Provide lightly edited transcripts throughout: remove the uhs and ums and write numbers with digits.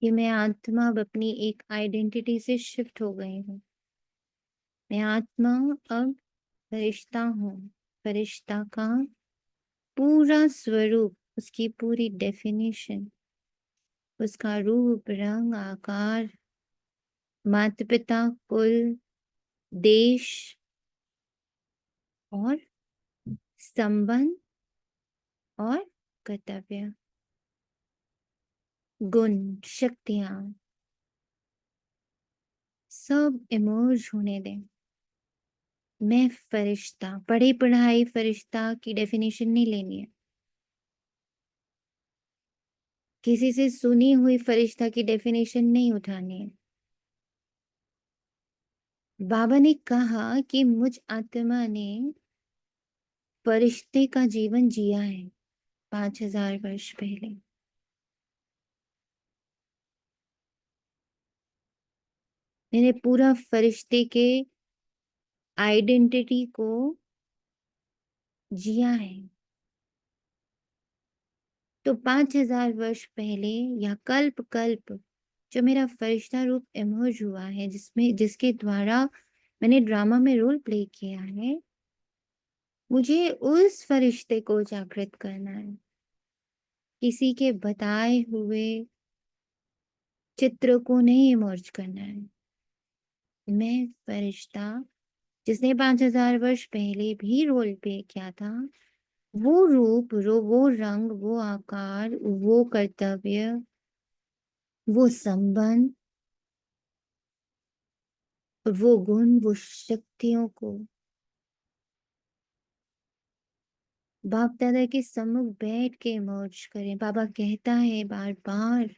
कि मैं आत्मा अब अपनी एक आइडेंटिटी से शिफ्ट हो गई हूँ। मैं आत्मा अब फरिश्ता हूँ। फरिश्ता का पूरा स्वरूप, उसकी पूरी डेफिनेशन, उसका रूप, रंग, आकार, माता पिता, कुल, देश और संबंध और कर्तव्य, गुण, शक्तियां, सब इमर्ज होने दें। मैं फरिश्ता, पढ़ी पढ़ाई फरिश्ता की डेफिनेशन नहीं लेनी है। किसी से सुनी हुई फरिश्ता की डेफिनेशन नहीं उठानी है। बाबा ने कहा कि मुझ आत्मा ने फरिश्ते का जीवन जिया है 5000 वर्ष पहले। मैंने पूरा फरिश्ते के आइडेंटिटी को जिया है। तो 5000 वर्ष पहले या कल्प कल्प जो मेरा फरिश्ता रूप इमर्ज हुआ है, जिसके द्वारा मैंने ड्रामा में रोल प्ले किया है, मुझे उस फरिश्ते को जागृत करना है। किसी के बताए हुए चित्र को नहीं इमर्ज करना है। मैं फरिश्ता जिसने 5000 वर्ष पहले भी रोल प्ले किया था, वो रूप, वो रंग, वो आकार, वो कर्तव्य, वो संबंध, वो गुण, वो शक्तियों को बाप दादा के सम्मुख बैठ के इमर्ज करें। बाबा कहता है बार बार,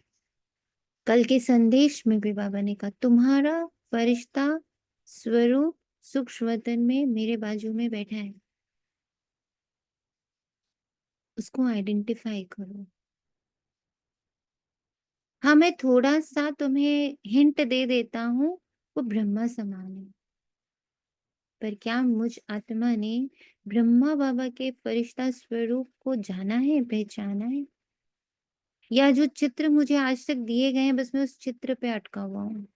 कल के संदेश में भी बाबा ने कहा, तुम्हारा फरिश्ता स्वरूप सूक्ष्म वतन में मेरे बाजू में बैठा है, उसको आइडेंटिफाई करो। हाँ, मैं थोड़ा सा तुम्हें हिंट दे देता हूँ, वो ब्रह्मा समान है। पर क्या मुझ आत्मा ने ब्रह्मा बाबा के फरिश्ता स्वरूप को जाना है, पहचाना है? या जो चित्र मुझे आज तक दिए गए हैं, बस मैं उस चित्र पे अटका हुआ हूँ?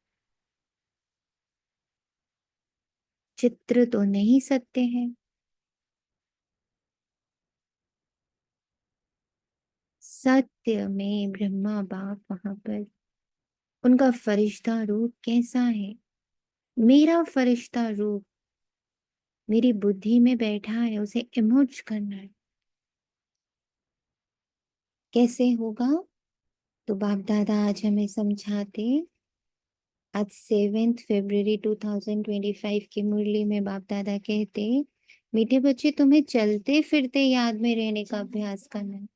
चित्र तो नहीं सत्य है। सत्य में ब्रह्मा बाप वहां पर, उनका फरिश्ता रूप कैसा है? मेरा फरिश्ता रूप मेरी बुद्धि में बैठा है, उसे इमर्ज करना है। कैसे होगा? तो बाप दादा आज हमें समझाते। आज 7 फरवरी 2025 की मुरली में बाप दादा कहते, मीठे बच्चे, तुम्हें चलते फिरते याद में रहने का अभ्यास करना है।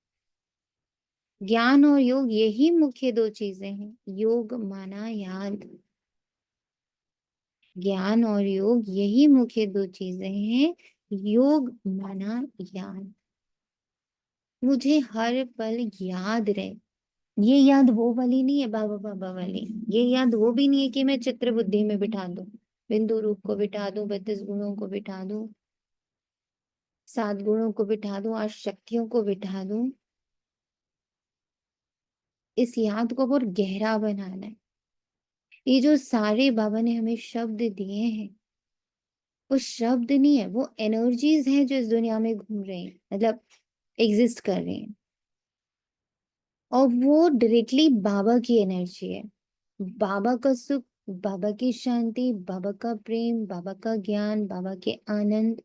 ज्ञान और योग यही मुख्य दो चीजें हैं। योग माना याद, ज्ञान और योग यही मुख्य दो चीजें हैं। योग माना याद। मुझे हर पल याद रहे। ये याद वो वाली नहीं है, बाबा बाबा वाली। ये याद वो भी नहीं है कि मैं चित्र बुद्धि में बिठा दूं, बिंदु रूप को बिठा दूं, 32 गुणों को बिठा दूं, 7 गुणों को बिठा दूं, 8 शक्तियों को बिठा दूं। इस याद को बहुत गहरा बनाना है। ये जो सारे बाबा ने हमें शब्द दिए हैं, वो शब्द नहीं है, वो एनर्जीज हैं जो इस दुनिया में घूम रही हैं, मतलब एग्जिस्ट कर रही हैं। और वो डायरेक्टली बाबा की एनर्जी है। बाबा का सुख, बाबा की शांति, बाबा का प्रेम, बाबा का ज्ञान, बाबा के आनंद,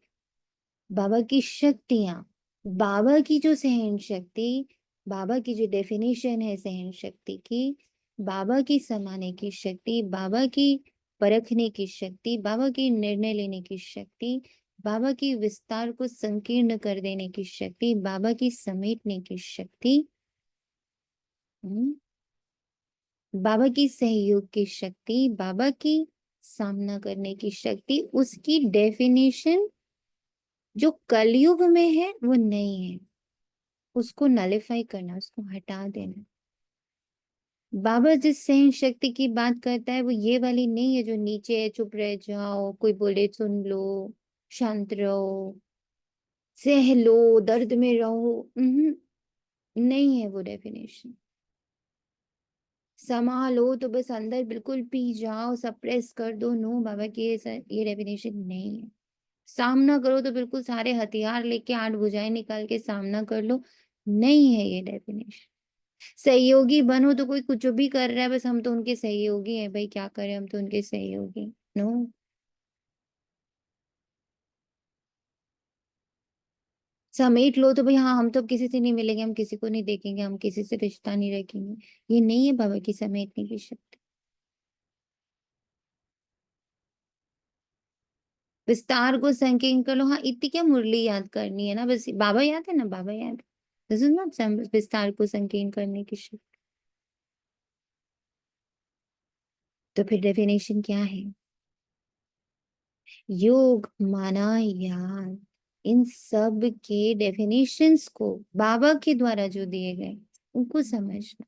बाबा की शक्तियां, बाबा की जो सहन शक्ति, बाबा की जो डेफिनेशन है सहन शक्ति की, बाबा की समाने की शक्ति, बाबा की परखने की शक्ति, बाबा की निर्णय लेने की शक्ति, बाबा की विस्तार को संकीर्ण कर देने की शक्ति, बाबा की समेटने की शक्ति, बाबा की सहयोग की शक्ति, बाबा की सामना करने की शक्ति, उसकी डेफिनेशन जो कलयुग में है वो नहीं है। उसको नलिफाई करना, उसको हटा देना। बाबा जिस सहन शक्ति की बात करता है वो ये वाली नहीं है जो नीचे है, चुप रह जाओ, कोई बोले सुन लो, शांत रहो, सह लो, दर्द में रहो। नहीं है वो डेफिनेशन। संभालो तो बस अंदर बिल्कुल पी जाओ, सप्रेस कर दो, नो बाबा की ये डेफिनेशन नहीं है। सामना करो तो बिल्कुल सारे हथियार लेके, 8 भुजाएं निकाल के सामना कर लो, नहीं है ये डेफिनेशन। सहयोगी बनो तो कोई कुछ भी कर रहा है, बस हम तो उनके सहयोगी हैं भाई, क्या करें, हम तो उनके सहयोगी। नो। समेट लो तो भाई हाँ, हम तो अब किसी से नहीं मिलेंगे, हम किसी को नहीं देखेंगे, हम किसी से रिश्ता नहीं रखेंगे, ये नहीं है बाबा की समेटने की शक्ति। विस्तार को संकीर्ण कर लो, हाँ इतनी क्या मुरली याद करनी है ना, बस बाबा याद है ना, बाबा याद है। दिस इज नॉट विस्तार को संकीर्ण करने की शक्ति। तो फिर डेफिनेशन क्या है? योग माना याद। इन सब के डेफिनेशंस को बाबा के द्वारा जो दिए गए उनको समझना।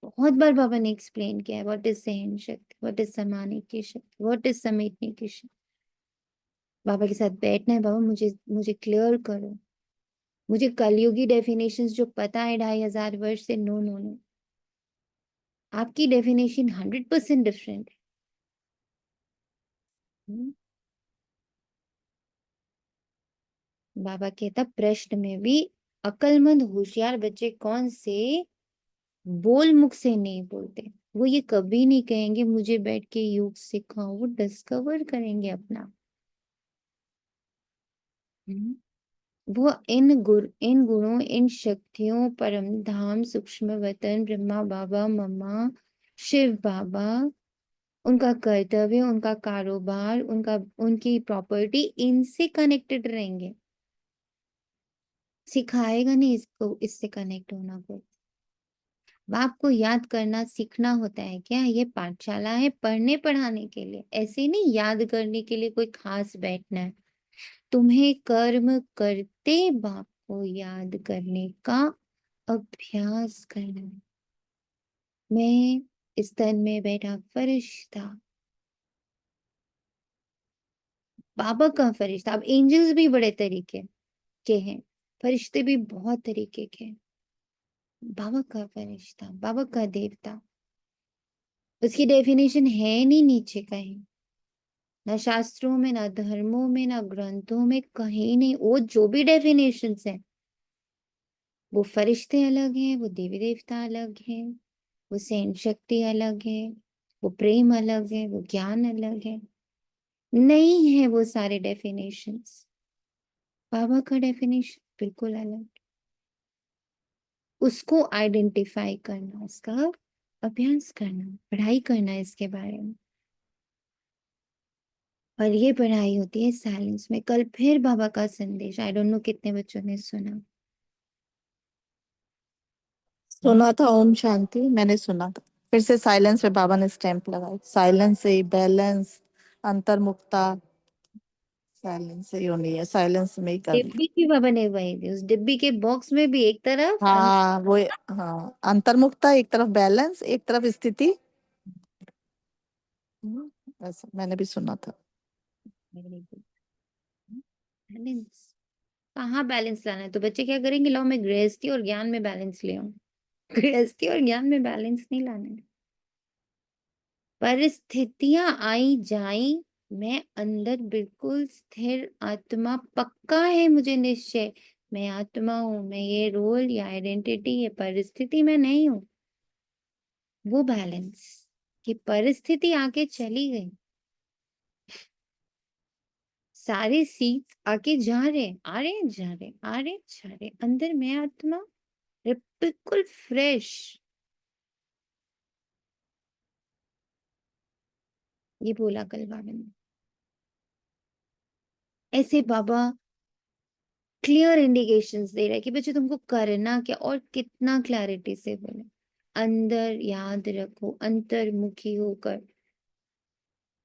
बहुत बार बाबा ने एक्सप्लेन किया है, व्हाट इज सहन शक्ति, व्हाट इज समाने की शक्ति, व्हाट इज समेटने की शक्ति। बाबा के साथ बैठना है, बाबा मुझे मुझे क्लियर करो, मुझे कलयुगी डेफिनेशंस जो पता है 2500 वर्ष से, नो नो नो, आपकी डेफिनेशन 100% डिफरेंट है। बाबा कहता प्रश्न में भी अक्लमंद होशियार बच्चे कौन से बोल मुख से नहीं बोलते, वो ये कभी नहीं कहेंगे मुझे बैठ के योग सिखाओ, वो डिस्कवर करेंगे अपना। हम्म। वो इन गुणों, इन शक्तियों, परम धाम, सूक्ष्म वतन, ब्रह्मा बाबा, मम्मा, शिव बाबा, उनका कर्तव्य, उनका कारोबार, उनका उनकी प्रॉपर्टी, इनसे कनेक्टेड रहेंगे। सिखाएगा नहीं इसको, इससे कनेक्ट होना को। आपको याद करना सीखना होता है क्या? ये पाठशाला है पढ़ने पढ़ाने के लिए, ऐसे नहीं याद करने के लिए कोई खास बैठना है। तुम्हें कर्म करते बाप को याद करने का अभ्यास करना है। मैं इस तन में बैठा फरिश्ता, बाबा का फरिश्ता। अब एंजल्स भी बड़े तरीके के हैं, फरिश्ते भी बहुत तरीके के हैं। बाबा का फरिश्ता, बाबा का देवता, उसकी डेफिनेशन है नहीं नीचे कहीं, ना शास्त्रों में, ना धर्मों में, ना ग्रंथों में, कहीं नहीं। वो जो भी डेफिनेशंस है, वो फरिश्ते अलग हैं, वो देवी देवता अलग हैं, वो सहन शक्ति अलग है, वो प्रेम अलग है, वो ज्ञान अलग है। नहीं है वो सारे डेफिनेशंस। बाबा का डेफिनेशन बिल्कुल अलग। उसको आइडेंटिफाई करना, उसका अभ्यास करना, पढ़ाई करना इसके बारे में। और ये पढ़ाई होती है साइलेंस में। कल फिर बाबा का संदेश, आई डोंट नो कितने बच्चों ने सुना। सुना था ओम शांति, मैंने सुना था। फिर से साइलेंस पे बाबा ने स्टैंप लगाई, साइलेंस से ही बैलेंस, अंतर्मुक्ता, साइलेंस से ही होनी है, साइलेंस में ही करनी है। डिब्बी भी बाबा ने वही दी, उस डिब्बी के बॉक्स में भी एक तरफ हाँ वो, हाँ अंतर्मुक्ता एक तरफ, बैलेंस एक तरफ, स्थिति। ऐसा मैंने भी सुना था। बैलेंस। कहाँ बैलेंस लाना है? तो बच्चे क्या करेंगे, लो मैं गृहस्थी और ज्ञान में बैलेंस ले आऊं। गृहस्थी और ज्ञान में बैलेंस नहीं लाना है। परिस्थितियां आई जाई, मैं अंदर बिल्कुल स्थिर आत्मा, पक्का है मुझे निश्चय, मैं आत्मा हूं, मैं ये रोल, ये आइडेंटिटी, ये परिस्थिति मैं नहीं हूं। वो बैलेंस कि परिस्थिति आके चली गई, सारे सीट्स आके जा रहे, आ रहे, जा रहे, आ रहे, जा रहे, अंदर मैं आत्मा बिल्कुल फ्रेश। ये बोला कल बाबा ने। ऐसे बाबा क्लियर इंडिकेशंस दे रहा है कि बच्चे तुमको करना क्या, और कितना क्लैरिटी से बोले। अंदर याद रखो, अंतर्मुखी होकर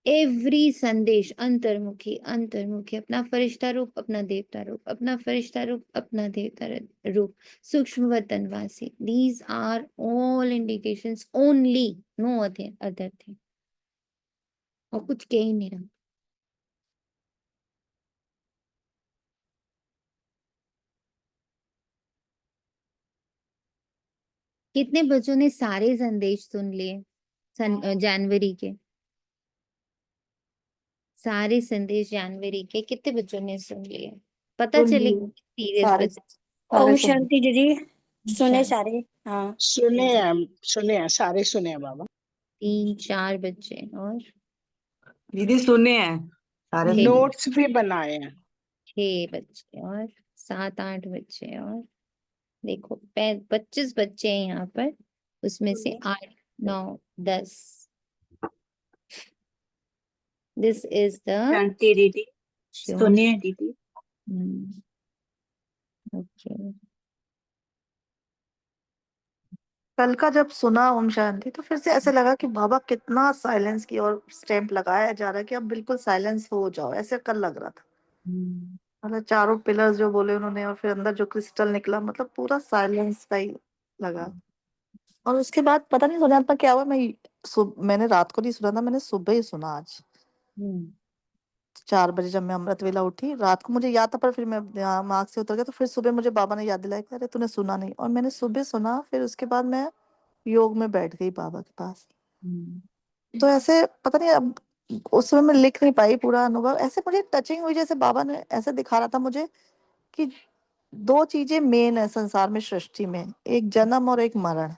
एवरी संदेश, अंतर्मुखी अंतर्मुखी, अपना फरिश्ता रूप, अपना देवता रूप, अपना फरिश्ता रूप, अपना देवता रूप, सूक्ष्म वतनवासी, these are all indications only, no other thing. और कुछ कह ही नहीं रहा। कितने बच्चों ने सारे संदेश सुन लिए जनवरी के? सारे संदेश जनवरी के कितने बच्चों ने सुन लिए? पता सुन चले लिए सीरियस सारे, बच्चे। सारे ओम सुन लिए। शांति दीदी। सुने शायद सारे। हाँ। सुने हैं, सुने हैं, सारे सुने हैं बाबा। 3 4 बच्चे और दीदी सुने हैं, सारे छह सुने हैं। नोट्स भी बनाए हैं। 6 बच्चे और 7 8 बच्चे और देखो 25 बच्चे हैं यहाँ पर, उसमें से 8 9 10। दिस इज द शांति दीदी। शो। सुनिए दीदी। ओके। कल का जब सुना ओम शांति, तो फिर से ऐसे लगा कि बाबा कितना साइलेंस की और स्टैम्प लगाया जा रहा है कि अब बिल्कुल साइलेंस हो जाओ, ऐसे कल लग रहा था। मतलब चारों पिलर्स जो बोले उन्होंने, और फिर अंदर जो क्रिस्टल निकला, मतलब पूरा साइलेंस का ही लगा। और उसके बाद पता नहीं सुजाता क्या हुआ, मैंने रात को नहीं सुना था, मैंने सुबह ही सुना आज 4 बजे जब मैं अमृत वेला उठी। रात को मुझे याद था, पर फिर मैं दिमाग से उतर गया, तो फिर सुबह मुझे बाबा ने याद दिलाया कि अरे तूने सुना नहीं, और मैंने सुबह सुना। फिर उसके बाद मैं योग में बैठ गई बाबा के पास। तो ऐसे पता नहीं, अब उस समय मैं लिख नहीं पाई पूरा अनुभव, ऐसे मुझे टचिंग हुई, जैसे बाबा ने ऐसे दिखा रहा था मुझे कि 2 चीजें मेन है संसार में, सृष्टि में, एक जन्म और एक मरण।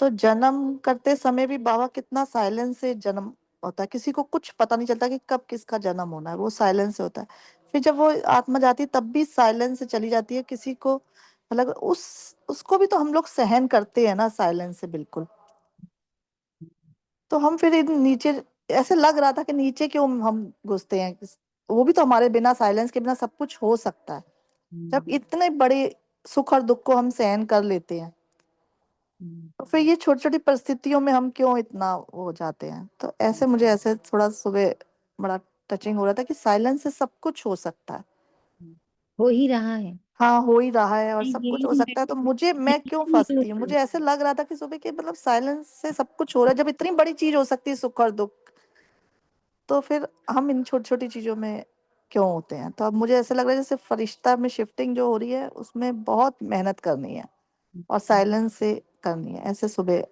तो जन्म करते समय भी बाबा कितना साइलेंस से जन्म होता है, किसी को कुछ पता नहीं चलता कि कब किसका जन्म होना है, वो साइलेंस से होता है। फिर जब वो आत्मा जाती है तब भी साइलेंस से चली जाती है, किसी को मतलब उसको भी तो हम लोग सहन करते हैं ना साइलेंस से, बिल्कुल। तो हम फिर नीचे, ऐसे लग रहा था कि नीचे क्यों हम घुसते हैं, वो भी तो हमारे बिना, साइलेंस के बिना सब कुछ हो सकता है, जब इतने बड़े सुख और दुख को हम सहन कर लेते हैं। तो फिर ये छोटी छोटी परिस्थितियों में हम क्यों इतना वो हो जाते हैं। तो ऐसे मुझे ऐसे थोड़ा सुबह बड़ा टचिंग हो रहा था कि साइलेंस से सब कुछ हो सकता है। हो ही रहा है। हाँ, हो ही रहा है और सब कुछ यही हो सकता है, तो मैं क्यों फंसती हूँ। मुझे ऐसे लग रहा था कि सुबह के मतलब साइलेंस से सब कुछ हो रहा है, जब इतनी बड़ी चीज हो सकती है सुख और दुख, तो फिर हम इन छोटी छोटी चीजों में क्यों होते हैं। तो अब मुझे ऐसे लग रहा है जैसे फरिश्ता में शिफ्टिंग जो हो रही है, उसमें बहुत मेहनत करनी है और साइलेंस से करनी है, ऐसे सुबह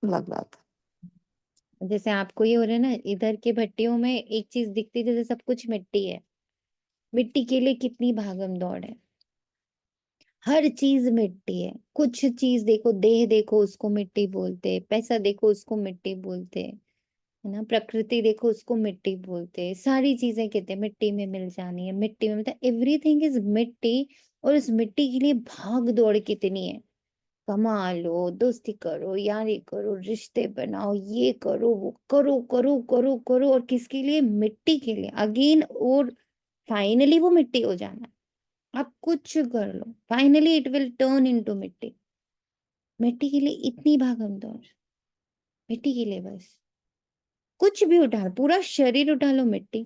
लग रहा था। जैसे आपको ये हो रहा है ना, इधर के भट्टियों में एक चीज दिखती है, जैसे सब कुछ मिट्टी है। मिट्टी के लिए कितनी भागम दौड़ है, हर चीज मिट्टी है। कुछ चीज देखो, देह देखो उसको मिट्टी बोलते, पैसा देखो उसको मिट्टी बोलते, है ना, प्रकृति देखो उसको मिट्टी बोलते, सारी चीजें कहते हैं मिट्टी में मिल जानी है, मिट्टी में, मतलब एवरीथिंग इज मिट्टी। और उस मिट्टी के लिए भाग दौड़ कितनी है। कमा लो, दोस्ती करो, यारी करो, रिश्ते बनाओ, ये करो, वो करो, करो करो करो, और किसके लिए? मिट्टी के लिए अगेन। और फाइनली वो मिट्टी हो जाना। आप कुछ कर लो, finally it will turn into mitti. मिट्टी के लिए इतनी भागम दौड़, मिट्टी के लिए बस। कुछ भी उठा लो, पूरा शरीर उठा लो, मिट्टी।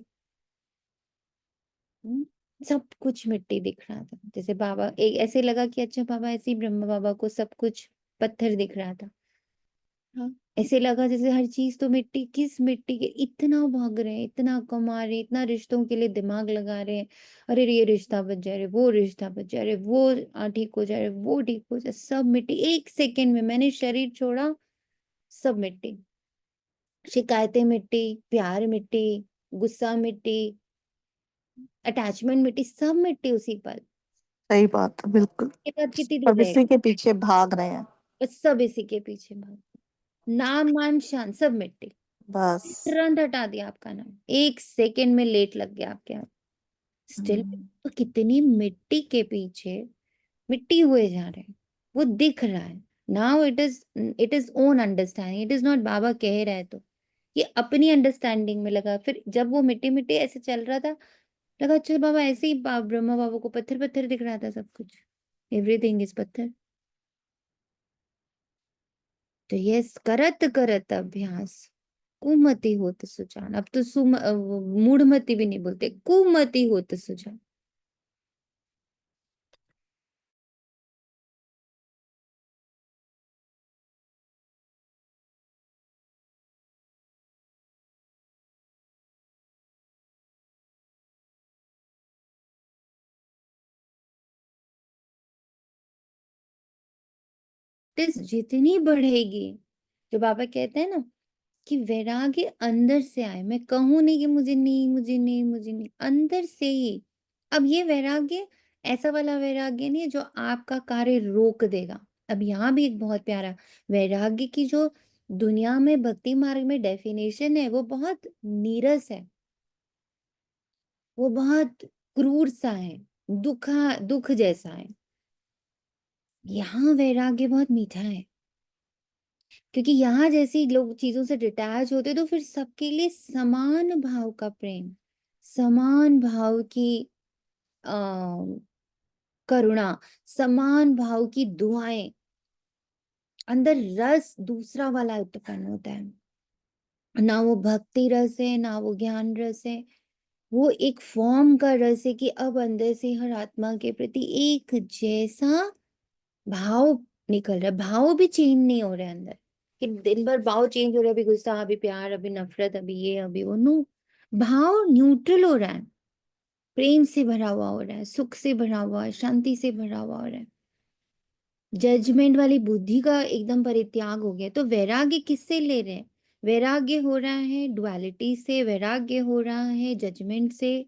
हम्म, सब कुछ मिट्टी दिख रहा था। जैसे बाबा, एक ऐसे लगा कि अच्छा बाबा ऐसे ही ब्रह्मा बाबा को सब कुछ पत्थर दिख रहा था। हाँ, ऐसे लगा जैसे हर चीज तो मिट्टी, किस मिट्टी के इतना भाग रहे हैं, इतना कमा रहे हैं, इतना रिश्तों के लिए दिमाग लगा रहे हैं। अरे ये रिश्ता बच जाए रे, वो रिश्ता बच जाए रे, वो ठीक हो जाए रे, वो ठीक हो जाए, सब मिट्टी। 1 सेकंड में मैंने शरीर छोड़ा, सब मिट्टी। शिकायतें मिट्टी, प्यार मिट्टी, गुस्सा मिट्टी, अटैचमेंट मिट्टी, सब मिट्टी उसी पल। सही बात है, बिल्कुल। के बाद कितनी देर सब रहे? इसी के पीछे भाग रहे हैं। बस सब इसी के पीछे भाग। नाम मान शान सब मिट्टी। बस। तुरंत हटा दिया आपका नाम, 1 सेकंड में लेट लग गया आपके हाथ। स्टिल तो कितनी मिट्टी के पीछे मिट्टी हुए जा रहे हैं, वो दिख रहा है। Now it is own understanding, it is not Baba कह रहा है तो। ये अपनी अंडरस्टैंडिंग में लगा। फिर जब वो मिट्टी मिट्टी ऐसे चल रहा था, लगा अच्छा बाबा ऐसे ही ब्रह्मा बाबा को पत्थर पत्थर दिख रहा था सब कुछ। एवरीथिंग इज पत्थर। तो ये करत करत अभ्यास कुमति होत सुजान। अब तो मूढ़मति भी नहीं बोलते, कुमति होत सुजान। प्रैक्टिस जितनी बढ़ेगी, जो बाबा कहते हैं ना कि वैराग्य अंदर से आए, मैं कहूँ नहीं कि मुझे नहीं, मुझे नहीं, मुझे नहीं, अंदर से ही। अब ये वैराग्य ऐसा वाला वैराग्य नहीं है जो आपका कार्य रोक देगा। अब यहाँ भी एक बहुत प्यारा वैराग्य की जो दुनिया में भक्ति मार्ग में डेफिनेशन है, वो बहुत नीरस है, वो बहुत क्रूर सा है, दुख जैसा है। यहाँ वैराग्य बहुत मीठा है, क्योंकि यहाँ जैसे लोग चीजों से डिटैच होते तो फिर सबके लिए समान भाव का प्रेम, समान भाव की आ, करुणा, समान भाव की दुआएं, अंदर रस दूसरा वाला उत्पन्न होता है। ना वो भक्ति रस है, ना वो ज्ञान रस है, वो एक फॉर्म का रस है कि अब अंदर से हर आत्मा के प्रति एक जैसा भाव निकल रहा है। भाव भी चेंज नहीं हो रहे अंदर कि दिन भर भाव चेंज हो रहा है, अभी गुस्सा, अभी प्यार, अभी नफरत, अभी ये, अभी वो। नो, भाव न्यूट्रल हो रहा है, प्रेम से भरा हुआ हो रहा है, सुख से भरा हुआ है, शांति से भरा हुआ हो रहा है। जजमेंट वाली बुद्धि का एकदम परित्याग हो गया। तो वैराग्य किससे ले रहे हैं? वैराग्य हो रहा है डुअलिटी से, वैराग्य हो रहा है जजमेंट से,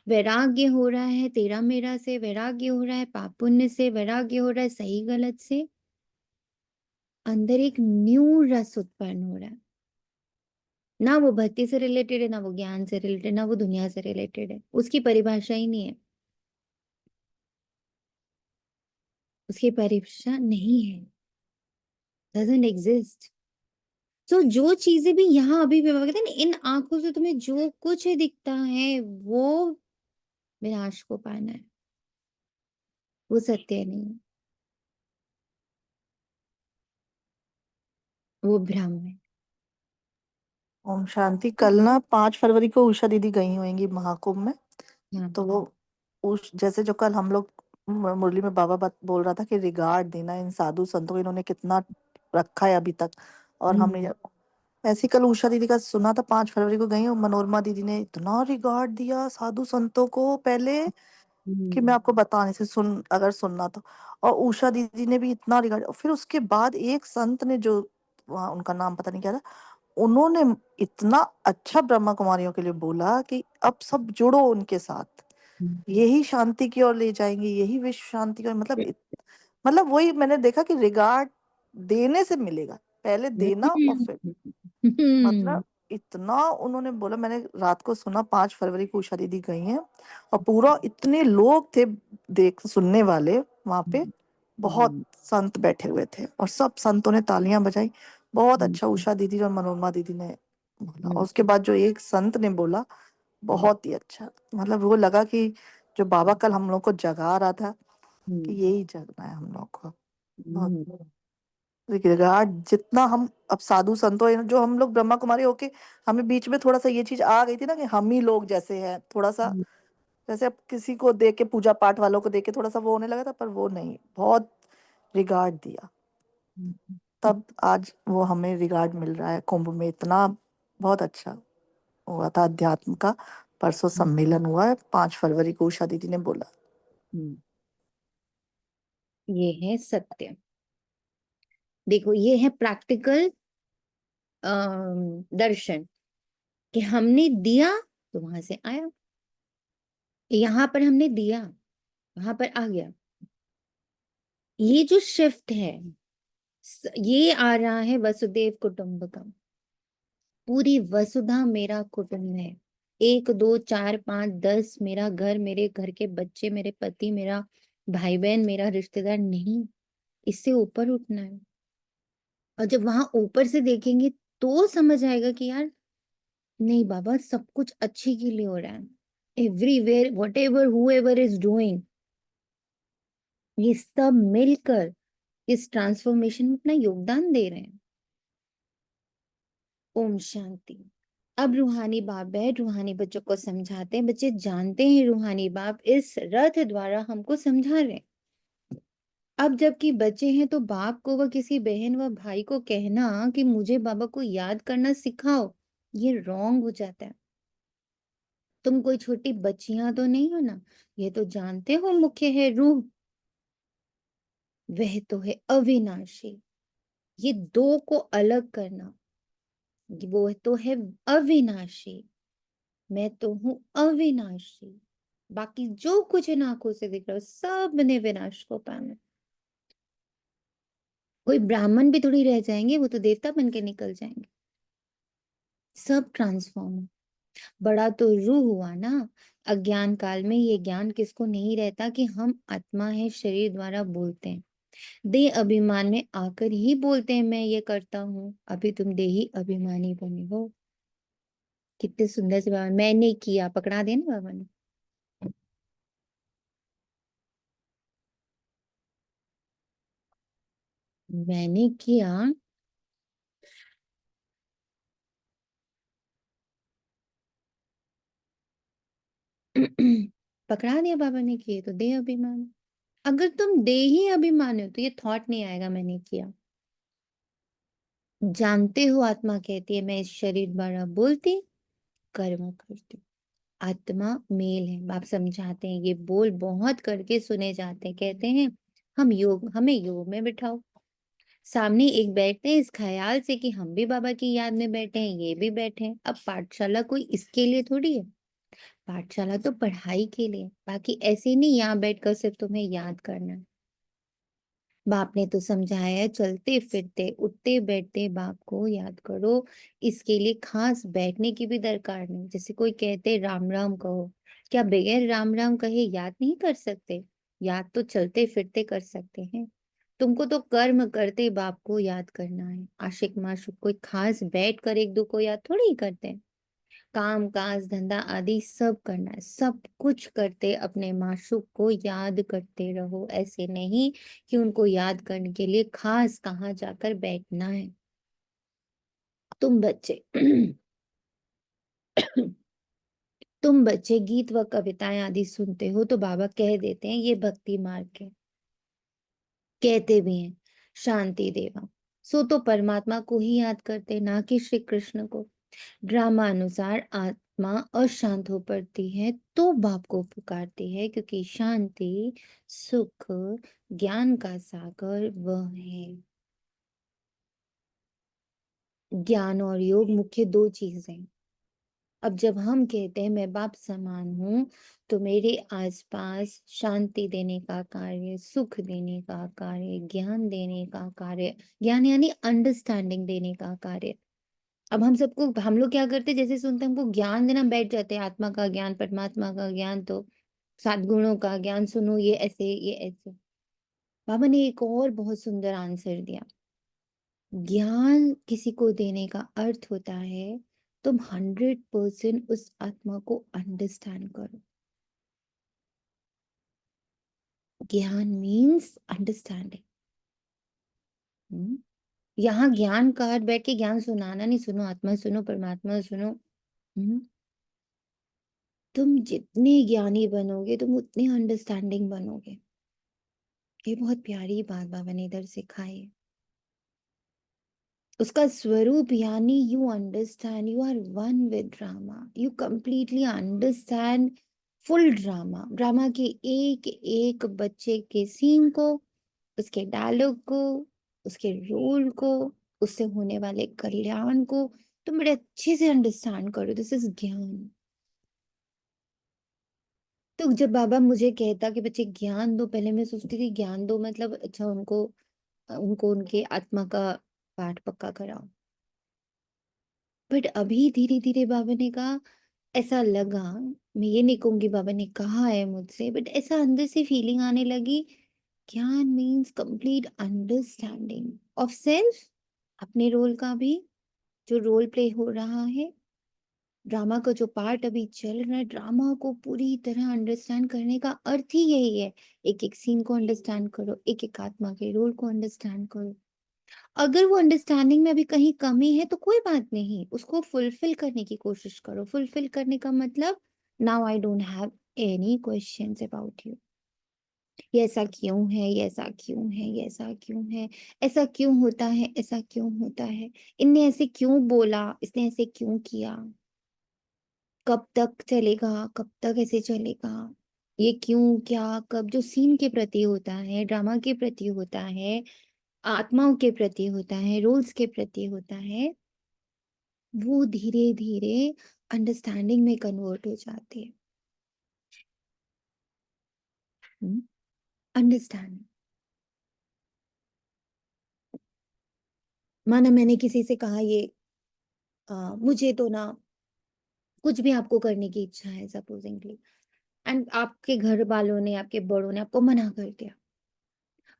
वैराग्य हो रहा है तेरा मेरा से, वैराग्य हो रहा है पाप पुण्य से, वैराग्य हो रहा है सही गलत से। अंदर एक न्यू रस उत्पन्न हो रहा है। ना वो भक्ति से रिलेटेड है, ना वो ज्ञान से रिलेटेड, ना वो दुनिया से रिलेटेड है। उसकी परिभाषा ही नहीं है, उसकी परिभाषा नहीं है, डजंट एग्जिस्ट। तो जो चीजें भी यहाँ अभी भी बाबा कहते हैं ना, इन आंखों से तुम्हें जो कुछ दिखता है वो विनाश को पाना है, वो सत्य नहीं है, वो भ्रम है। ओम शांति। कल ना 5 फरवरी को उषा दीदी गई होंगी महाकुंभ में। हाँ। तो वो उस जैसे जो कल हम लोग मुरली में बाबा बात बोल रहा था कि रिगार्ड देना इन साधु संतों को, इन्होंने कितना रखा है अभी तक। और हमने ऐसी कल उषा दीदी का सुना था, 5 फरवरी को गई और मनोरमा दीदी ने इतना रिगार्ड दिया साधु संतों को पहले कि मैं आपको बता नहीं सकती, सुन अगर सुनना तो। और उषा दीदी ने भी इतना रिगार्ड, फिर उसके बाद एक संत ने जो वहाँ उनका नाम पता नहीं क्या था, उन्होंने इतना अच्छा ब्रह्मा कुमारियों के लिए बोला कि अब सब जुड़ो उनके साथ, यही शांति की ओर ले जाएंगे, यही विश्व शांति की ओर। मतलब मतलब वही मैंने देखा कि रिगार्ड देने से मिलेगा, पहले देना और फिर मतलब इतना उन्होंने बोला। मैंने रात को सुना, 5 फरवरी को उषा दीदी गई हैं और पूरा इतने लोग थे देख सुनने वाले वहां पे, बहुत संत बैठे हुए थे और सब संतों ने तालियां बजाई। बहुत अच्छा उषा दीदी और मनोरमा दीदी ने बोला। और उसके बाद जो एक संत ने बोला, बहुत ही अच्छा। मतलब वो लगा कि जो बाबा कल हम लोग को जगा रहा था कि यही जगना है हम लोग को। बहुत रिगार्ड जितना हम अब साधु संतों जो हम लोग ब्रह्मा कुमारी होके, हमें बीच में थोड़ा सा ये चीज आ गई थी ना कि हम ही लोग जैसे हैं थोड़ा सा, जैसे अब किसी को देख के पूजा पाठ वालों को देख के थोड़ा सा वो होने लगा था, पर वो नहीं, बहुत रिगार्ड दिया। तब आज वो हमें रिगार्ड मिल रहा है कुंभ में इतना। बहुत अच्छा हुआ था अध्यात्म का, परसों सम्मेलन हुआ है 5 फरवरी को उषा दीदी ने बोला। ये है सत्य। देखो ये है प्रैक्टिकल दर्शन कि हमने दिया तो वहां से आया, यहां पर हमने दिया वहां पर आ गया। ये जो शिफ्ट है, ये आ रहा है वसुदेव कुटुंबकम। पूरी वसुधा मेरा कुटुंब है, 1 2 4 5 10 मेरा घर, मेरे घर के बच्चे, मेरे पति, मेरा भाई बहन, मेरा रिश्तेदार नहीं, इससे ऊपर उठना है। और जब वहां ऊपर से देखेंगे तो समझ आएगा कि यार नहीं बाबा, सब कुछ अच्छे के लिए हो रहा है। Everywhere what ever who ever is doing, ये सब मिलकर इस ट्रांसफॉर्मेशन में अपना योगदान दे रहे हैं। ओम शांति। अब रूहानी बाप बैठ रूहानी बच्चों को समझाते हैं। बच्चे जानते हैं रूहानी बाप इस रथ द्वारा हमको समझा रहे हैं। अब जबकि बच्चे हैं तो बाप को व किसी बहन व भाई को कहना कि मुझे बाबा को याद करना सिखाओ, ये रॉन्ग हो जाता है। तुम कोई छोटी बच्चियां तो नहीं हो ना, ये तो जानते हो मुख्य है रूह, वह तो है अविनाशी। ये दो को अलग करना, वो तो है अविनाशी, मैं तो हूं अविनाशी। बाकी जो कुछ इन आंखों से दिख रहा है सब ने विनाश को पाना। कोई ब्राह्मण भी थोड़ी रह जाएंगे, वो तो देवता बन के निकल जाएंगे। सब ट्रांसफॉर्म। बड़ा तो रूह हुआ ना। अज्ञान काल में ये ज्ञान किसको नहीं रहता कि हम आत्मा है, शरीर द्वारा बोलते हैं। देह अभिमान में आकर ही बोलते हैं मैं ये करता हूँ। अभी तुम देही अभिमानी बने हो। कितने सुंदर से बाबा, मैंने किया, पकड़ा दिया ना बाबा ने। मैंने किया। पकड़ा दिया बाबा ने, किए तो देह अभिमान। अगर तुम देही अभिमान हो तो ये थॉट नहीं आएगा मैंने किया। जानते हो आत्मा कहती है मैं इस शरीर द्वारा बोलती, कर्म करती हूँ। आत्मा मेल है। बाप समझाते हैं ये बोल बहुत करके सुने जाते हैं। कहते हैं हमें योग में बिठाओ। सामने एक बैठते हैं इस ख्याल से कि हम भी बाबा की याद में बैठे हैं, ये भी बैठे हैं। अब पाठशाला कोई इसके लिए थोड़ी है। पाठशाला तो पढ़ाई के लिए। बाकी ऐसे नहीं यहाँ बैठकर सिर्फ तुम्हें याद करना है। बाप ने तो समझाया है, चलते फिरते उठते बैठते बाप को याद करो। इसके लिए खास बैठने की भी दरकार नहीं। जैसे कोई कहते राम राम कहो, क्या बगैर राम राम कहे याद नहीं कर सकते? याद तो चलते फिरते कर सकते हैं। तुमको तो कर्म करते बाप को याद करना है। आशिक माशुक कोई खास बैठ कर एक दो को याद थोड़ी ही करते हैं। काम काज धंधा आदि सब करना है। सब कुछ करते अपने माशूक को याद करते रहो। ऐसे नहीं कि उनको याद करने के लिए खास कहाँ जाकर बैठना है। तुम बच्चे तुम बच्चे गीत व कविताएं आदि सुनते हो तो बाबा कह देते हैं ये भक्ति मार्ग है। कहते भी हैं शांति देवा। सो तो परमात्मा को ही याद करते, ना कि श्री कृष्ण को। ड्रामा अनुसार आत्मा अशांत हो पड़ती है तो बाप को पुकारती है, क्योंकि शांति सुख ज्ञान का सागर वह है। ज्ञान और योग मुख्य दो चीजें। अब जब हम कहते हैं मैं बाप समान हूं, तो मेरे आसपास शांति देने का कार्य, सुख देने का कार्य, ज्ञान देने का कार्य, ज्ञान यानी अंडरस्टैंडिंग देने का कार्य। अब हम लोग क्या करते हैं, जैसे सुनते हैं हमको ज्ञान देना, बैठ जाते हैं आत्मा का ज्ञान, परमात्मा का ज्ञान, तो सात गुणों का ज्ञान सुनो, ये ऐसे ये ऐसे। बाबा ने एक और बहुत सुंदर आंसर दिया। ज्ञान किसी को देने का अर्थ होता है तुम 100% उस आत्मा को अंडरस्टैंड करो। ज्ञान मीन्स अंडरस्टैंडिंग। यहाँ ज्ञान का अर्थ बैठ के ज्ञान सुनाना नहीं, सुनो आत्मा सुनो, परमात्मा सुनो। हम्म। तुम जितने ज्ञानी बनोगे तुम उतने अंडरस्टैंडिंग बनोगे। ये बहुत प्यारी बात बाबा ने इधर सिखाई है। उसका स्वरूप यानी you understand, you are one with drama, you completely understand full drama. Drama के एक एक बच्चे के सीन को, उसके डायलॉग को, उसके रोल को, उससे होने वाले कल्याण को तुम बड़े अच्छे से अंडरस्टैंड करो। दिस इज ज्ञान। तो जब बाबा मुझे कहता कि बच्चे ज्ञान दो, पहले मैं सोचती थी ज्ञान दो मतलब अच्छा उनको उनको उनके आत्मा का पाठ पक्का कराओ। बट अभी धीरे धीरे बाबा ने कहा, ऐसा लगा, मैं ये नहीं कहूंगी बाबा ने कहा है मुझसे, बट ऐसा अंदर से फीलिंग आने लगी, ज्ञान means complete understanding of self, अपने रोल का भी, जो रोल प्ले हो रहा है, ड्रामा का जो पार्ट अभी चल रहा है, ड्रामा को पूरी तरह अंडरस्टैंड करने का अर्थ ही यही है। एक एक सीन को अंडरस्टैंड करो, एक एक आत्मा के रोल को अंडरस्टैंड करो। अगर वो अंडरस्टैंडिंग में अभी कहीं कमी है तो कोई बात नहीं, उसको फुलफिल करने की कोशिश करो। फुलफिल करने का मतलब, now I don't have any questions about you. ये ऐसा क्यों है, ये ऐसा क्यों है, ये ऐसा क्यों है, ऐसा क्यों होता है, ऐसा क्यों होता है, इनने ऐसे क्यों बोला, इसने ऐसे क्यों किया, कब तक चलेगा, कब तक ऐसे चलेगा। ये क्यों, क्या, कब जो सीन के प्रति होता है, ड्रामा के प्रति होता है, आत्माओं के प्रति होता है, रोल्स के प्रति होता है, वो धीरे धीरे अंडरस्टैंडिंग में कन्वर्ट हो जाती है। अंडरस्टैंड, माना मैंने किसी से कहा ये मुझे तो ना कुछ भी आपको करने की इच्छा है सपोजिंगली, एंड आपके घर वालों ने, आपके बड़ों ने आपको मना कर दिया।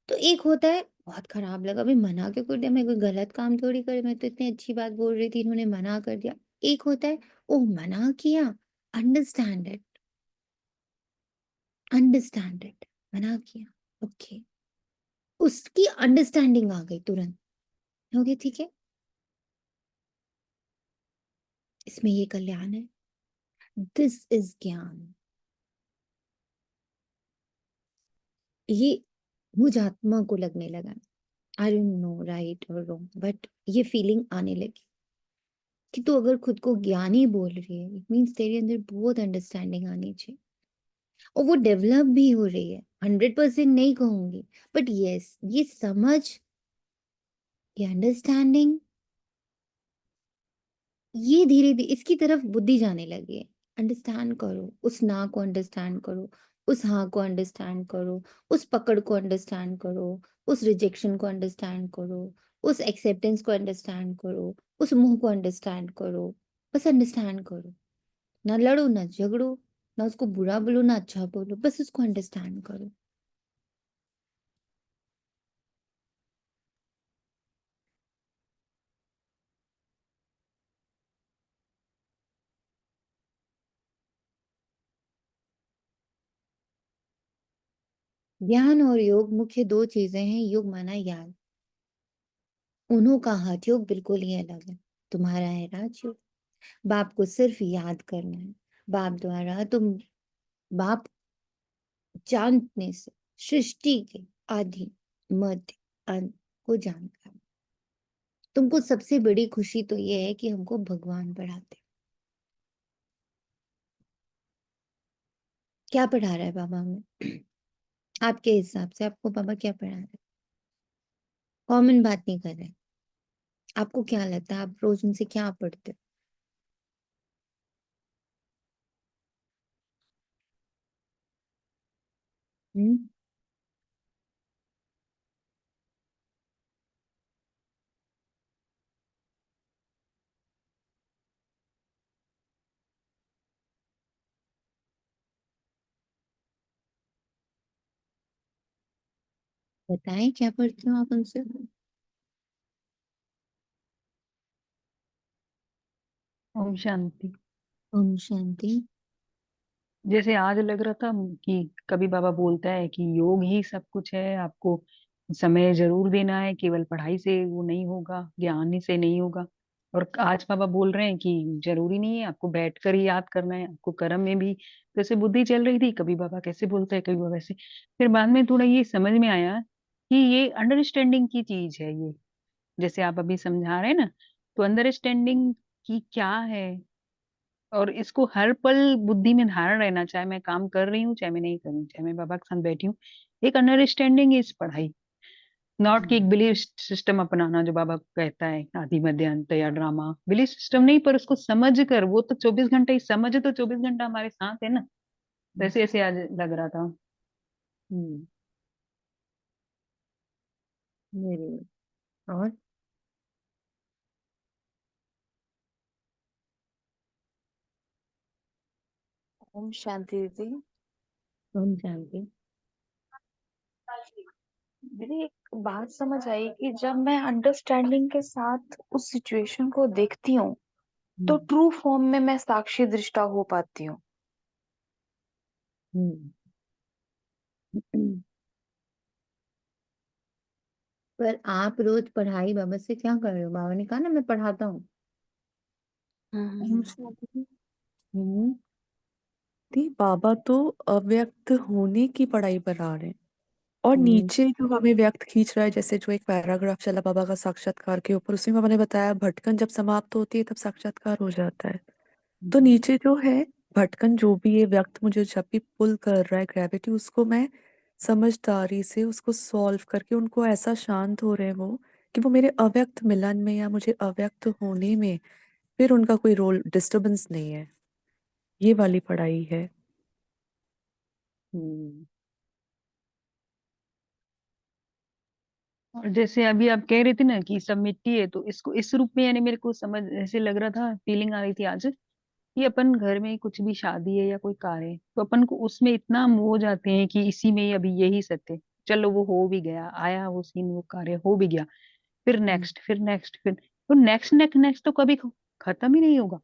तो एक होता है बहुत खराब लगा, भाई मना क्यों कर दिया, मैं कोई गलत काम थोड़ी कर, मैं तो इतनी अच्छी बात बोल रही थी, इन्होंने मना कर दिया। एक होता है ओ मना किया, अंडरस्टैंड इट, अंडरस्टैंड इट, मना किया, ओके, उसकी अंडरस्टैंडिंग आ गई तुरंत, हो गया ठीक है, इसमें ये कल्याण है, दिस इज ज्ञान। ये मुझ आत्मा को लगने लगा, आई डोंट नो राइट और रॉन्ग, बट ये फीलिंग आने लगी कि तू अगर खुद को ज्ञानी बोल रही है, इट मीन्स तेरे अंदर बहुत अंडरस्टैंडिंग आनी चाहिए, और वो डेवलप भी हो रही है, 100% नहीं कहूंगी, बट यस ये समझ, ये अंडरस्टैंडिंग, ये धीरे धीरे इसकी तरफ बुद्धि जाने लगी है। अंडरस्टैंड करो, उस ना को अंडरस्टैंड करो, उस हाँ को अंडरस्टैंड करो, उस पकड़ को अंडरस्टैंड करो, उस रिजेक्शन को अंडरस्टैंड करो, उस एक्सेप्टेंस को अंडरस्टैंड करो, उस मुंह को अंडरस्टैंड करो, बस अंडरस्टैंड करो, ना लड़ो ना झगड़ो, ना उसको बुरा बोलो ना अच्छा बोलो, बस उसको अंडरस्टैंड करो। ज्ञान और योग मुख्य दो चीजें हैं, योग माना याद, उन्हों का हठ योग बिल्कुल ही अलग है। तुम्हारा है राजयोग, बाप को सिर्फ याद करना है, बाप द्वारा तुम, बाप जानने से सृष्टि के आदि मध्य अंत को जानता है। तुमको सबसे बड़ी खुशी तो ये है कि हमको भगवान पढ़ाते। क्या पढ़ा रहा है बाबा हमें? आपके हिसाब से आपको बाबा क्या पढ़ा रहे हैं? कॉमन बात नहीं कर रहे, आपको क्या लगता है आप रोज उनसे क्या पढ़ते हो? हम्म, बताएं क्या पढ़ते हो आप उनसे? ओम शांति। ओम शांति। जैसे आज लग रहा था कि कभी बाबा बोलता है कि योग ही सब कुछ है, आपको समय जरूर देना है, केवल पढ़ाई से वो नहीं होगा, ज्ञान ही से नहीं होगा। और आज बाबा बोल रहे हैं कि जरूरी नहीं है आपको बैठकर ही याद करना है, आपको कर्म में भी। जैसे बुद्धि चल रही थी, कभी बाबा कैसे बोलते हैं, कभी बाबा ऐसे। फिर बाद में थोड़ा ये समझ में आया कि ये अंडरस्टैंडिंग की चीज है ये, जैसे आप अभी समझा रहे हैं ना, तो अंडरस्टैंडिंग की क्या है, और इसको हर पल बुद्धि में धारण रहना, चाहे मैं काम कर रही हूँ चाहे मैं नहीं कर रही हूँ, चाहे मैं बाबा के साथ बैठी हूँ। एक अंडरस्टैंडिंग इज पढ़ाई, नॉट कि एक बिलीफ सिस्टम अपनाना जो बाबा कहता है आदि मध्य अंत या ड्रामा, बिलीफ सिस्टम नहीं, पर उसको समझ कर, वो तो 24 घंटे ही समझ, तो 24 घंटा हमारे साथ है ना। वैसे ऐसे आज लग रहा था। हम्म, मेरे और ओम शांति दीदी। ओम शांति। दीदी एक बात समझ आई कि जब मैं अंडरस्टैंडिंग के साथ उस सिचुएशन को देखती हूँ तो हम्म, ट्रू फॉर्म में मैं साक्षी दृष्टा हो पाती हूँ। हम्म। पर आप रोज पढ़ाई बाबा से क्या कर रहे हो? बाबा ने कहा ना मैं पढ़ाता हूँ। ओम शांति दी। हम्म, बाबा तो अव्यक्त होने की पढ़ाई पढ़ा रहे हैं, और हम्म, नीचे जो हमें व्यक्त खींच रहा है, जैसे जो एक पैराग्राफ चला बाबा का साक्षात्कार के ऊपर, उसमें बाबा ने बताया भटकन जब समाप्त होती है तब साक्षात्कार हो जाता है। तो हम्म, नीचे जो है भटकन जो भी ये व्यक्त मुझे जब भी पुल कर रहा है ग्रेविटी, उसको मैं समझदारी से उसको सॉल्व करके उनको ऐसा शांत हो रहे हैं वो कि वो मेरे अव्यक्त मिलन में या मुझे अव्यक्त होने में फिर उनका कोई रोल डिस्टरबेंस नहीं है। ये वाली पढ़ाई है। हम्म। और जैसे अभी आप कह रहे थे ना कि सब मिट्टी है, तो इसको इस रूप में, यानी मेरे को समझ ऐसे लग रहा था, फीलिंग आ रही थी आज कि अपन घर में कुछ भी शादी है या कोई कार्य है, तो अपन को उसमें इतना मोह हो जाते हैं कि इसी में ही अभी यही सत्य, चलो वो हो भी गया, आया वो सीन, वो कार्य हो भी गया, फिर नेक्स्ट, फिर नेक्स्ट, फिर तो नेक्स्ट नेक्स्ट नेक्स्ट तो कभी खत्म ही नहीं होगा।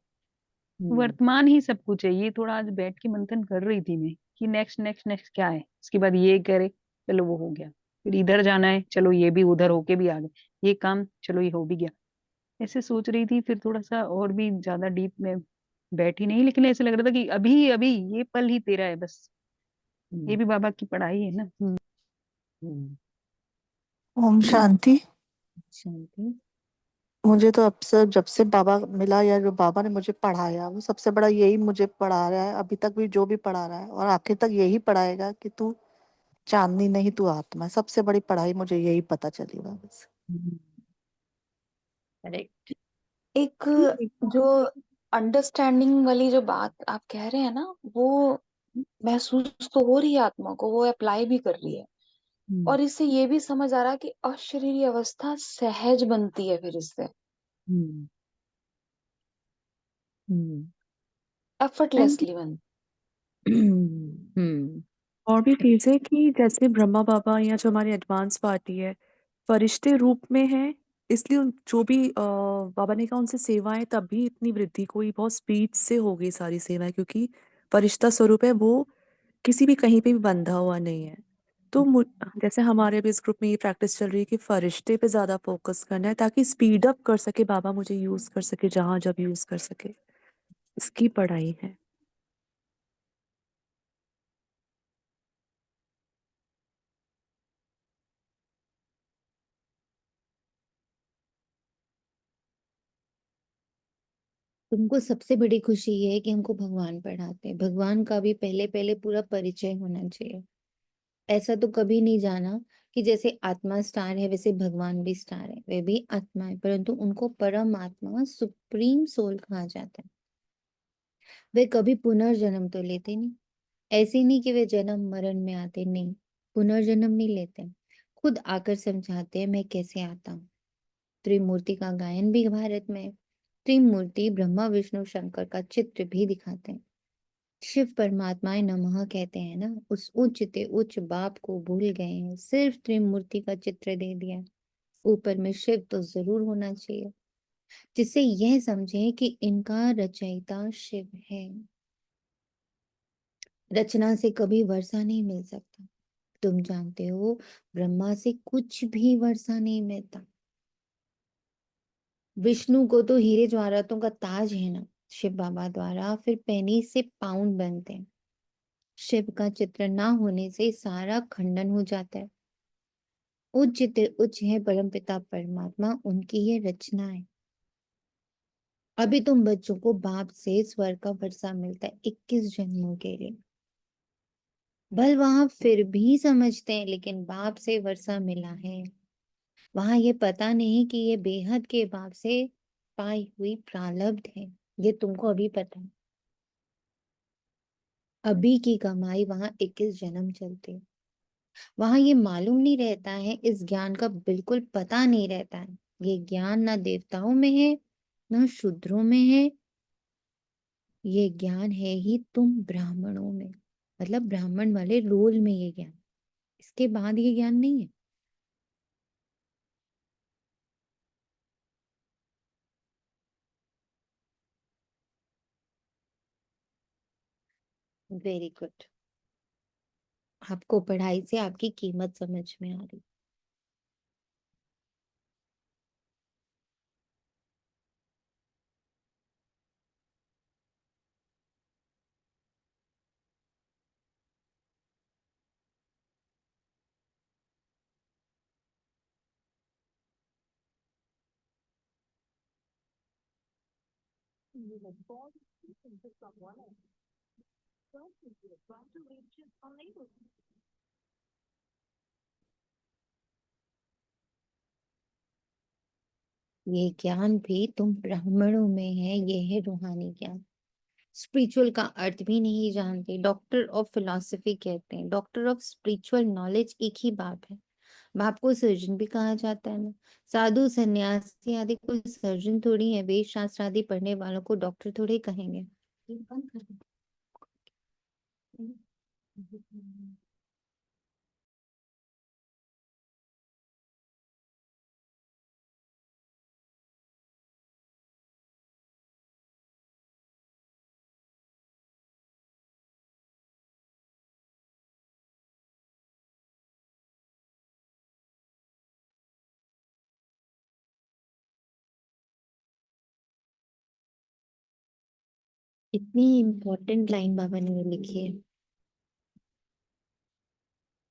वर्तमान ही सब कुछ है। ये थोड़ा आज बैठ के मंथन कर रही थी मैं कि नेक्स्ट नेक्स्ट नेक्स्ट क्या है, इसके बाद ये करे, चलो वो हो गया, फिर इधर जाना है, चलो ये भी उधर होके भी आ गए, ये काम, चलो ये हो भी गया। ऐसे सोच रही थी, फिर थोड़ा सा और भी ज्यादा डीप में बैठी नहीं, लेकिन ऐसे लग रहा था कि अभी अभी ये पल ही तेरा है बस। ये भी बाबा की पढ़ाई है ना। हम्म। ओम शांति। शांति। मुझे तो अब से जब से बाबा मिला या जो बाबा ने मुझे पढ़ाया वो सबसे बड़ा यही मुझे पढ़ा रहा है, अभी तक भी जो भी पढ़ा रहा है और आखिर तक यही पढ़ाएगा कि तू चांदनी नहीं तू आत्मा है। सबसे बड़ी पढ़ाई मुझे यही पता चली बस। करेक्ट। एक जो अंडरस्टैंडिंग वाली जो बात आप कह रहे हैं ना, वो महसूस तो हो रही है आत्मा को, वो अप्लाई भी कर रही है। हम्म। और इससे ये भी समझ आ रहा है कि अशरीरी अवस्था सहज बनती है फिर इससे, हम्म। हम्म। एफर्टलेसली बनती हम्म। और भी चीजें कि जैसे ब्रह्मा बाबा या जो हमारी एडवांस पार्टी है फरिश्ते रूप में है, इसलिए जो भी बाबा ने कहा उनसे सेवाएं तभी इतनी वृद्धि कोई बहुत स्पीड से हो गई सारी सेवाएं, क्योंकि फरिश्ता स्वरूप है वो, किसी भी कहीं पे भी बंधा हुआ नहीं है। तो जैसे हमारे भी इस ग्रुप में ये प्रैक्टिस चल रही है कि फरिश्ते पे ज्यादा फोकस करना है ताकि स्पीड अप कर सके बाबा, मुझे यूज कर सके जहां जब यूज कर सके। इसकी पढ़ाई है। तुमको सबसे बड़ी खुशी ये है कि हमको भगवान पढ़ाते हैं। भगवान का भी पहले पहले पूरा परिचय होना चाहिए। ऐसा तो कभी नहीं जाना कि जैसे आत्मा स्टार है वैसे भगवान भी स्टार है। वे भी आत्मा है, परंतु उनको परम आत्मा, सुप्रीम सोल कहा जाता है। वे कभी पुनर्जन्म तो लेते नहीं। ऐसे नहीं कि वे जन्म मरण में आते, नहीं, पुनर्जन्म नहीं लेते। खुद आकर समझाते हैं मैं कैसे आता हूँ। त्रिमूर्ति का गायन भी भारत में है। त्रिमूर्ति ब्रह्मा विष्णु शंकर का चित्र भी दिखाते हैं। शिव परमात्माए नमः कहते हैं ना, उस उच्च ते उच्च बाप को भूल गए हैं, सिर्फ त्रिमूर्ति का चित्र दे दिया। ऊपर में शिव तो जरूर होना चाहिए, जिससे यह समझे कि इनका रचयिता शिव है। रचना से कभी वर्षा नहीं मिल सकता। तुम जानते हो, ब्रह्मा से कुछ भी वर्षा नहीं मिलता। विष्णु को तो हीरे जवाहरातों का ताज है ना, शिव बाबा द्वारा फिर पेनी से पाउंड बनते हैं। शिव का चित्र ना होने से सारा खंडन हो जाता है। उच्च ते उच्च है परमपिता परमात्मा, उनकी ये रचना है। अभी तुम बच्चों को बाप से स्वर्ग का वर्षा मिलता है 21 जन्मों के लिए। बल वहां फिर भी समझते हैं, लेकिन बाप से वर्षा मिला है। वहां ये पता नहीं कि ये बेहद के बाप से पाई हुई प्रारब्ध है। ये तुमको अभी पता है। अभी की कमाई वहां 21 जन्म चलते हैं। वहां ये मालूम नहीं रहता है, इस ज्ञान का बिल्कुल पता नहीं रहता है। ये ज्ञान ना देवताओं में है, ना शूद्रों में है। ये ज्ञान है ही तुम ब्राह्मणों में, मतलब ब्राह्मण वाले रोल में ये ज्ञान। इसके बाद ये ज्ञान नहीं है। Very good. आपको पढ़ाई से आपकी कीमत समझ में आ रही। ये ज्ञान भी तुम ब्राह्मणों में है, ये है रूहानी ज्ञान। स्पिरिचुअल का अर्थ भी नहीं जानते, डॉक्टर ऑफ फिलॉसफी कहते हैं। डॉक्टर ऑफ स्पिरिचुअल नॉलेज एक ही बाप है। बाप को सर्जन भी कहा जाता है ना। साधु सन्यासी आदि कोई सर्जन थोड़ी है, वेद शास्त्र आदि पढ़ने वालों को डॉक्टर थोड़े कहेंगे। ये बंद कर दो। इतनी इम्पोर्टेंट लाइन बाबा ने लिखी है।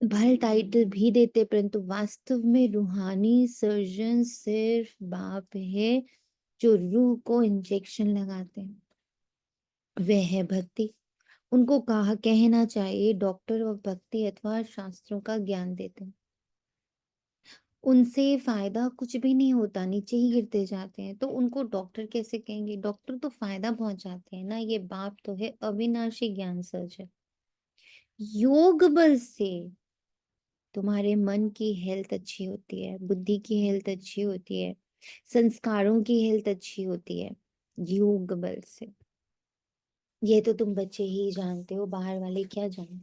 भले टाइटल भी देते, परंतु वास्तव में रूहानी सर्जन सिर्फ बाप है जो रूह को इंजेक्शन लगाते हैं। वह है भक्ति। उनको कहा कहना चाहिए डॉक्टर ऑफ भक्ति अथवा शास्त्रों का ज्ञान देते हैं। उनसे फायदा कुछ भी नहीं होता, नीचे ही गिरते जाते हैं, तो उनको डॉक्टर कैसे कहेंगे? डॉक्टर तो फायदा पहुंचाते हैं ना। ये बाप तो है अविनाशी ज्ञान सर्जन। योग बल से तुम्हारे मन की हेल्थ अच्छी होती है, बुद्धि की हेल्थ अच्छी होती है, संस्कारों की हेल्थ अच्छी होती है, योग बल से। ये तो तुम बच्चे ही जानते हो, बाहर वाले क्या जाने।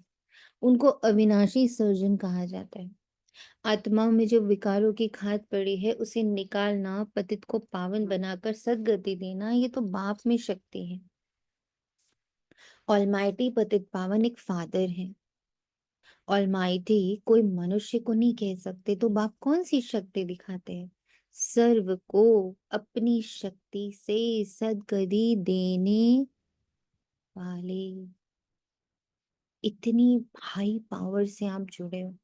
उनको अविनाशी सर्जन कहा जाता है। आत्माओं में जो विकारों की खाद पड़ी है उसे निकालना, पतित को पावन बनाकर सद्गति देना, ये तो बाप में शक्ति है। ऑलमाइटी पतित पावन एक फादर है। ऑलमाइटी कोई मनुष्य को नहीं कह सकते, तो बाप कौन सी शक्ति दिखाते हैं? सर्व को अपनी शक्ति से सद्गति देने वाले। इतनी हाई पावर से आप जुड़े हो।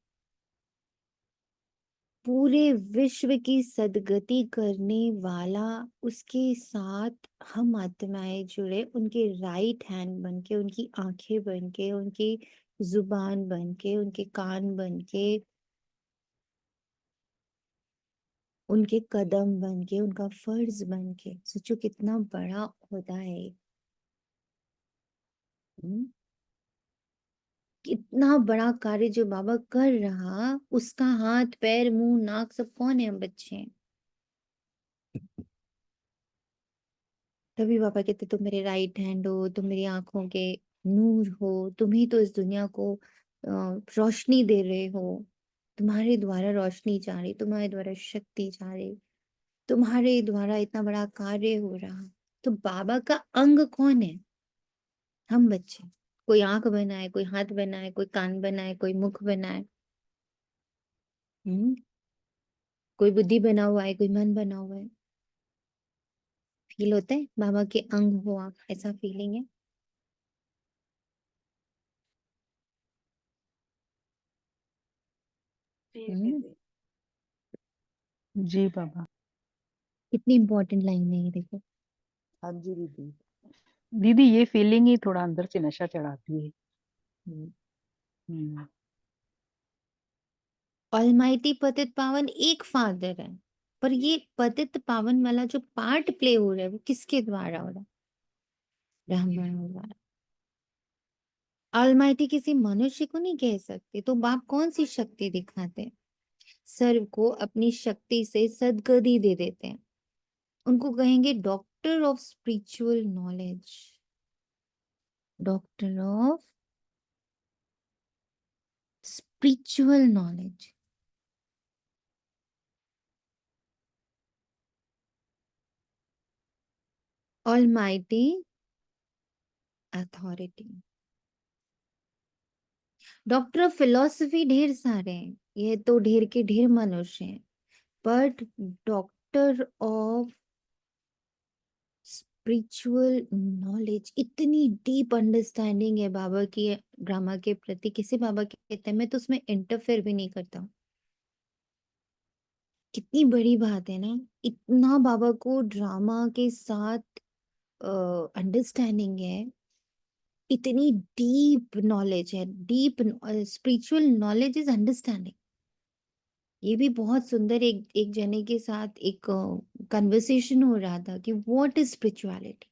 पूरे विश्व की सद्गति करने वाला, उसके साथ हम आत्माएं जुड़े, उनके राइट हैंड बन के, उनकी आंखें बन के, उनकी जुबान बन के, उनके कान बन के, उनके कदम बन के, उनका फर्ज बन के। सोचो कितना बड़ा होता है ये। हम्म? कितना बड़ा कार्य जो बाबा कर रहा, उसका हाथ पैर मुंह नाक सब कौन है? हम बच्चे हैं। तभी बाबा कहते तुम मेरे राइट हैंड हो, तुम मेरी आंखों के नूर हो, तुम ही तो इस दुनिया को रोशनी दे रहे हो। तुम्हारे द्वारा रोशनी जा रही, तुम्हारे द्वारा शक्ति जा रही, तुम्हारे द्वारा इतना बड़ा कार्य हो रहा। तो बाबा का अंग कौन है? हम बच्चे। कोई आंख बनाए, कोई हाथ बनाए, कोई कान बनाए, कोई मुख बनाए, हम्म कोई बुद्धि बना हुआ है, कोई मन बना हुआ है। फील होता है बाबा के अंग हो आप, ऐसा फीलिंग है? हम्म जी बाबा। कितनी इंपॉर्टेंट लाइन है ये, देखो। हाँ जी दीदी। दीदी ये फीलिंग ही थोड़ा अंदर से नशा चढ़ाती है। हम्म, हम्म। ऑलमाइटी पतित पावन एक फादर है, पर ये पतित पावन वाला जो पार्ट प्ले हो रहा है वो किसके द्वारा हो रहा है? ब्राह्मणों द्वारा। ऑलमाइटी किसी मनुष्य को नहीं कह सकते, तो बाप कौन सी शक्ति दिखाते हैं? सर्व को अपनी शक्ति से सद्गति दे देते हैं। उनको कहेंगे doctor of spiritual knowledge. Doctor of spiritual knowledge. Almighty authority. Doctor of philosophy ढेर सारे हैं, ये तो ढेर के ढेर मनुष्य हैं, but doctor of spiritual knowledge, इतनी डीप अंडरस्टैंडिंग है बाबा की ड्रामा के प्रति। किसी बाबा कहते हैं मैं तो उसमें इंटरफेयर भी नहीं करता हूँ। कितनी बड़ी बात है ना। इतना बाबा को ड्रामा के साथ अंडरस्टैंडिंग है, इतनी डीप नॉलेज है। Deep spiritual knowledge is understanding. ये भी बहुत सुंदर एक एक जने के साथ एक कन्वर्सेशन हो रहा था कि व्हाट इज स्पिरिचुअलिटी।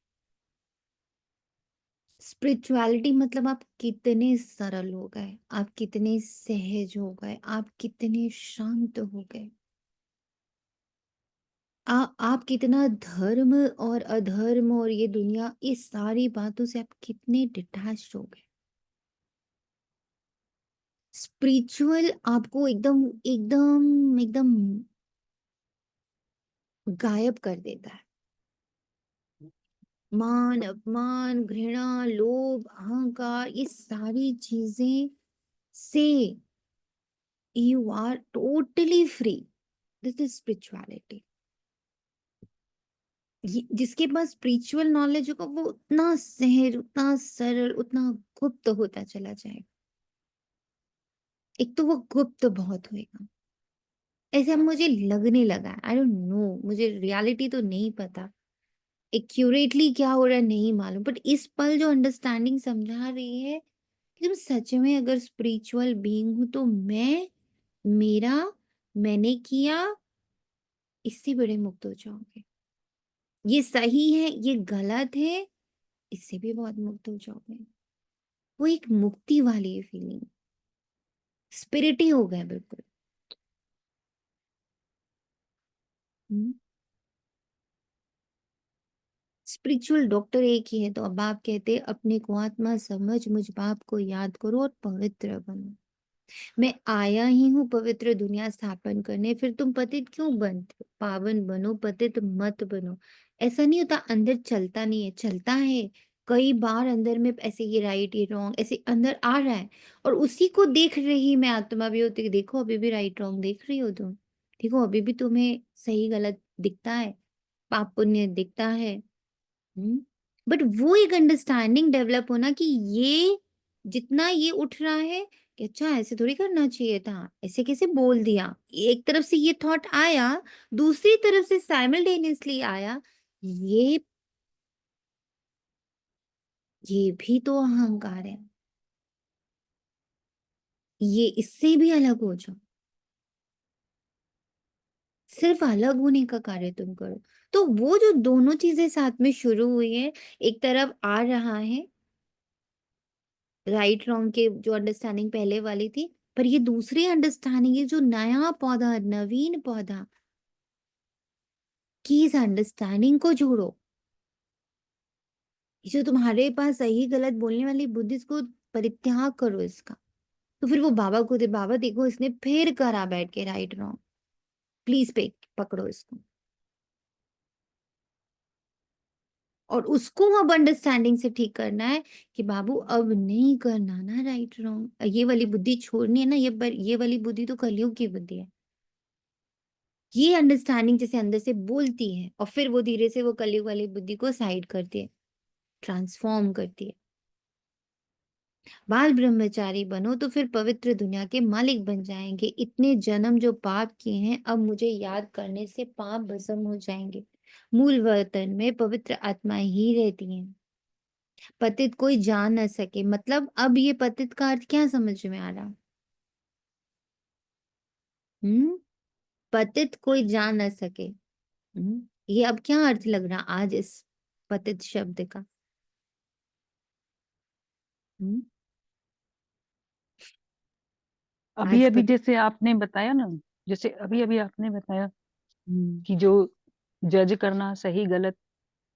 स्पिरिचुअलिटी मतलब आप कितने सरल हो गए, आप कितने सहज हो गए, आप कितने शांत हो गए, आप कितना धर्म और अधर्म और ये दुनिया, इस सारी बातों से आप कितने डिटैच्ड हो गए। स्पिरिचुअल आपको एकदम एकदम एकदम गायब कर देता है। मान अपमान घृणा लोभ अहंकार ये सारी चीजें से you are totally free. This is spirituality. जिसके पास स्पिरिचुअल नॉलेज होगा वो उतना सहज उतना सरल उतना गुप्त होता चला जाएगा। एक तो वो गुप्त बहुत होएगा। ऐसे अब मुझे लगने लगा, आई डोंट नो, मुझे रियलिटी तो नहीं पता एक्यूरेटली क्या हो रहा है नहीं मालूम, बट इस पल जो अंडरस्टैंडिंग समझा रही है कि तुम सच में अगर स्पिरिचुअल बीइंग हो तो मैं मेरा मैंने किया इससे बड़े मुक्त हो जाओगे। ये सही है ये गलत है इससे भी बहुत मुक्त हो जाओगे। वो एक मुक्ति वाली फीलिंग, स्पिरिट ही हो गया बिल्कुल। स्पिरिचुअल डॉक्टर एक ही है। तो अब बाप कहते अपने को आत्मा समझ मुझ बाप को याद करो और पवित्र बनो। मैं आया ही हूँ पवित्र दुनिया स्थापन करने, फिर तुम पतित क्यों बनते हो? पावन बनो पतित मत बनो। ऐसा नहीं होता अंदर चलता नहीं है, चलता है। कई बार अंदर में ऐसे ये राइट ये रॉन्ग ऐसे अंदर आ रहा है और उसी को देख रही मैं आत्मा भी होती। देखो अभी भी राइट रॉन्ग देख रही हो तुम, देखो अभी भी तुम्हें सही गलत दिखता है, पाप पुण्य दिखता है। बट वो एक अंडरस्टैंडिंग डेवलप होना कि ये जितना ये उठ रहा है कि अच्छा ऐसे थोड़ी करना चाहिए था, ऐसे कैसे बोल दिया, एक तरफ से ये थॉट आया दूसरी तरफ से साइमल्टेनियसली आया, ये ये भी तो अहंकार है। ये इससे भी अलग हो जाओ, सिर्फ अलग होने का कार्य तुम करो। तो वो जो दोनों चीजें साथ में शुरू हुई है, एक तरफ आ रहा है राइट रॉन्ग के जो अंडरस्टैंडिंग पहले वाली थी, पर ये दूसरी अंडरस्टैंडिंग ये जो नया पौधा नवीन पौधा की इस अंडरस्टैंडिंग को जोड़ो। ये जो तुम्हारे पास सही गलत बोलने वाली बुद्धि इसको परित्याग करो इसका। तो फिर वो बाबा को दे, बाबा देखो इसने फिर करा बैठ के राइट रॉन्ग, प्लीज पे पकड़ो इसको। और उसको अब अंडरस्टैंडिंग से ठीक करना है कि बाबू अब नहीं करना ना राइट रॉन्ग, ये वाली बुद्धि छोड़नी है ना, ये वाली बुद्धि तो कलयुग की बुद्धि है। ये अंडरस्टैंडिंग जैसे अंदर से बोलती है और फिर वो धीरे से वो कलयुग वाली बुद्धि को साइड करती है, ट्रांसफॉर्म करती है। बाल ब्रह्मचारी बनो तो फिर पवित्र दुनिया के मालिक बन जाएंगे। इतने जन्म जो पाप किए हैं अब मुझे याद करने से पाप भस्म हो जाएंगे। मूल वतन में पवित्र आत्माएं ही रहती हैं, पतित कोई जान न सके। मतलब अब ये पतित का अर्थ क्या समझ में आ रहा? हम्म पतित कोई जान न सके। ये अब क्या अर्थ लग रहा आज इस पतित शब्द का? हम्म अभी आज अभी पतित। जैसे आपने बताया ना, जैसे अभी अभी आपने बताया हम्म कि जो जज करना सही गलत,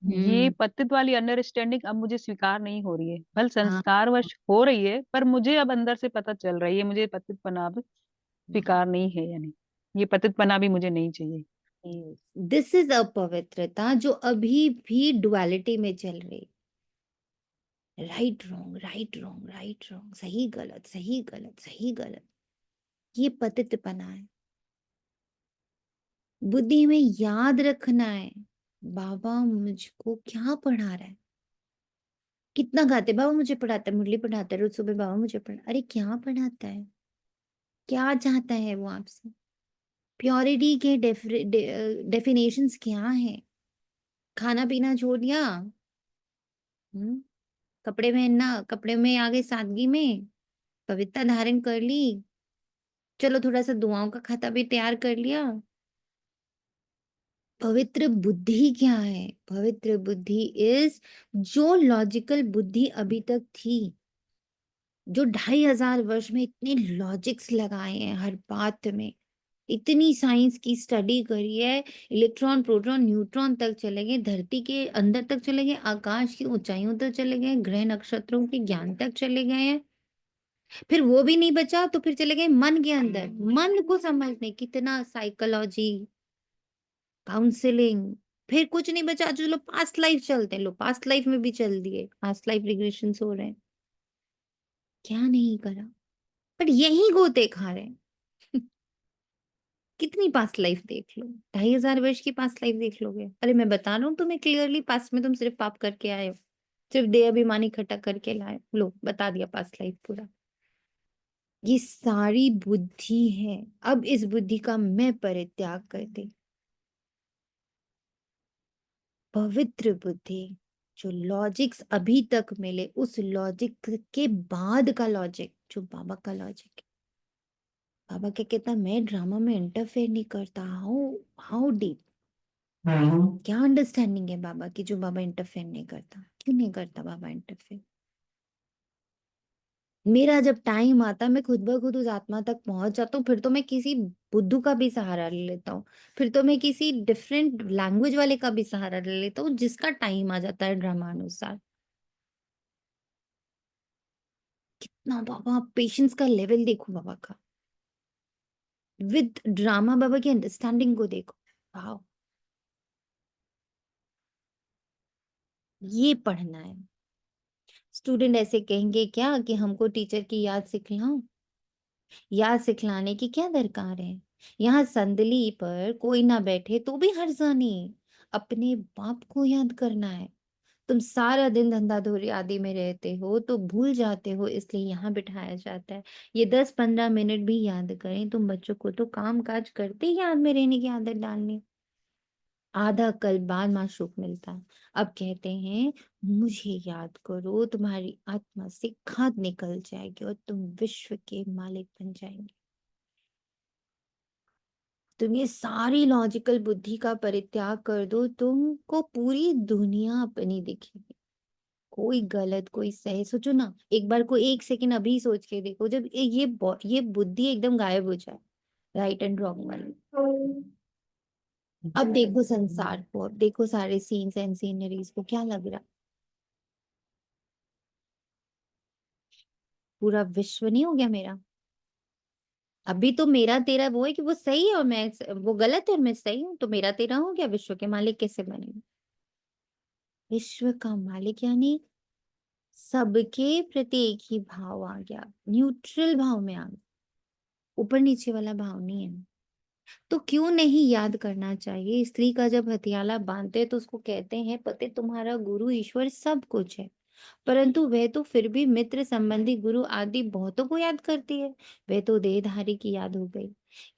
ये हम्म पतित वाली अंडरस्टैंडिंग अब मुझे स्वीकार नहीं हो रही है। बल हाँ संस्कारवश हो रही है पर मुझे अब अंदर से पता चल रहा है ये मुझे पतितपना अब स्वीकार नहीं है, यानी ये पतितपना भी मुझे नहीं चाहिए। दिस इज अपवित्रता जो अभी भी डुअलिटी में चल रही। Right wrong right wrong right wrong, सही गलत सही गलत सही गलत, ये पतितपना है। बुद्धि में याद रखना है बाबा मुझको क्या पढ़ा रहा है। कितना गाते बाबा मुझे पढ़ाता है, मुरली पढ़ाता है रोज सुबह, बाबा मुझे पढ़ा, अरे क्या पढ़ाता है, क्या चाहता है वो आपसे? प्योरिटी के डेफिनेशंस क्या है? खाना पीना छोड़ दिया, हम्म कपड़े पहनना, कपड़े में आ गए सादगी में, पवित्रता धारण कर ली, चलो थोड़ा-सा दुआओं का खाता भी तैयार कर लिया। पवित्र बुद्धि क्या है? पवित्र बुद्धि इज़ जो लॉजिकल बुद्धि अभी तक थी, जो 2500 वर्ष में इतने लॉजिक्स लगाए हैं हर बात में, इतनी साइंस की स्टडी करी है, इलेक्ट्रॉन, प्रोटॉन, न्यूट्रॉन तक चले गए, धरती के अंदर तक चले गए, आकाश की ऊंचाइयों तक चले गए, ग्रह नक्षत्रों के ज्ञान तक चले गए हैं। फिर वो भी नहीं बचा तो फिर चले गए मन के अंदर, मन को समझने, कितना साइकोलॉजी, काउंसलिंग, फिर कुछ नहीं बचा। चलो पास्ट लाइफ चलते हैं, लो पास्ट लाइफ में भी चल दिए, पास्ट लाइफ रिग्रेशंस हो रहे हैं। क्या नहीं करा, पर यही गोते खा रहे हैं। कितनी पास्ट लाइफ देख लो, 2500 वर्ष की पास्ट लाइफ देख लोगे। अरे मैं बता रहा हूँ तुम्हें क्लियरली, पास्ट में तुम सिर्फ पाप करके आए हो, सिर्फ देह अभिमान इकट्ठा करके लाए हो। लो बता दिया पास्ट लाइफ पूरा। ये सारी बुद्धि है। अब इस बुद्धि का मैं परित्याग कर दे, पवित्र बुद्धि, जो लॉजिक्स अभी तक मिले, उस लॉजिक के बाद का लॉजिक, जो बाबा का लॉजिक है। बाबा क्या कहता, मैं ड्रामा में इंटरफेयर नहीं करता। हाउ हाउ डीप, क्या अंडरस्टैंडिंग है बाबा की, जो बाबा इंटरफेयर नहीं करता। क्यों नहीं करता बाबा इंटरफेयर? मेरा जब टाइम आता, मैं खुद ब खुद उस आत्मा तक पहुंच जाता हूँ, फिर तो मैं किसी बुद्धू का भी सहारा ले लेता हूँ, फिर तो मैं किसी डिफरेंट लैंग्वेज वाले का भी सहारा ले लेता हूँ, जिसका टाइम आ जाता है ड्रामा अनुसार। कितना बाबा पेशेंस का लेवल देखो बाबा का, विद ड्रामा बाबा की अंडरस्टैंडिंग को देखो। वाओ, ये पढ़ना है। स्टूडेंट ऐसे कहेंगे क्या कि हमको टीचर की याद सिखलाओ? याद सिखलाने की क्या दरकार है? यहाँ संदली पर कोई ना बैठे तो भी हर्जा नहीं, अपने बाप को याद करना है। तुम सारा दिन धंधा धोरी आदि में रहते हो तो भूल जाते हो, इसलिए यहाँ बिठाया जाता है। ये 10-15 मिनट भी याद करें, तुम बच्चों को तो काम काज करते ही याद में रहने की आदत डालनी। आधा कल बाद माशूक मिलता है। अब कहते हैं मुझे याद करो, तुम्हारी आत्मा से खाद निकल जाएगी और तुम विश्व के मालिक बन जाएंगे। तुम ये सारी लॉजिकल बुद्धि का परित्याग कर दो, तुमको पूरी दुनिया अपनी दिखेगी। कोई गलत कोई सही, सोचो ना एक बार को, एक सेकंड अभी सोच के देखो, जब ये बुद्धि एकदम गायब हो जाए, राइट एंड रॉन्ग वाली। अब देखो संसार को, अब देखो सारे सीन्स एंड सीनरीज को, क्या लग रहा? पूरा विश्व नहीं हो गया मेरा? अभी तो मेरा तेरा वो है कि वो सही है और मैं, वो गलत है और मैं सही हूं, तो मेरा तेरा हो गया। विश्व के मालिक कैसे बनेंगे? विश्व का मालिक यानी सबके प्रति एक ही भाव आ गया, न्यूट्रल भाव में आ गया, ऊपर नीचे वाला भाव नहीं है। तो क्यों नहीं याद करना चाहिए? स्त्री का जब हथियाला बांधते हैं तो उसको कहते हैं पति तुम्हारा गुरु ईश्वर सब कुछ है, परंतु वह तो फिर भी मित्र संबंधी गुरु आदि बहुतों को याद करती है। वह तो देहधारी की याद हो गई,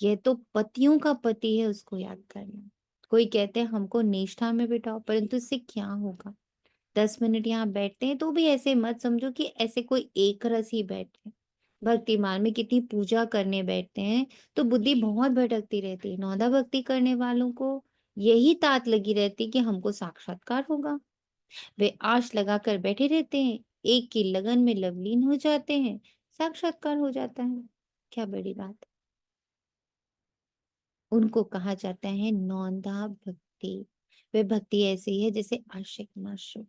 यह तो पतियों का पति है, उसको याद करना। कोई कहते हैं हमको निष्ठा में बिठाओ, परंतु इससे क्या होगा? 10 मिनट यहाँ बैठते हैं तो भी ऐसे मत समझो कि ऐसे कोई एक रस ही बैठे। भक्ति मार्ग में कितनी पूजा करने बैठते हैं तो बुद्धि बहुत भटकती रहती है। नौदा भक्ति करने वालों को यही तात लगी रहती कि हमको साक्षात्कार होगा। वे आश लगाकर बैठे रहते हैं, एक की लगन में लवलीन हो जाते हैं, साक्षात्कार हो जाता है। क्या बड़ी बात। उनको कहा जाता है नौंदा भक्ति। वे भक्ति ऐसी है जैसे आशिक माशूक।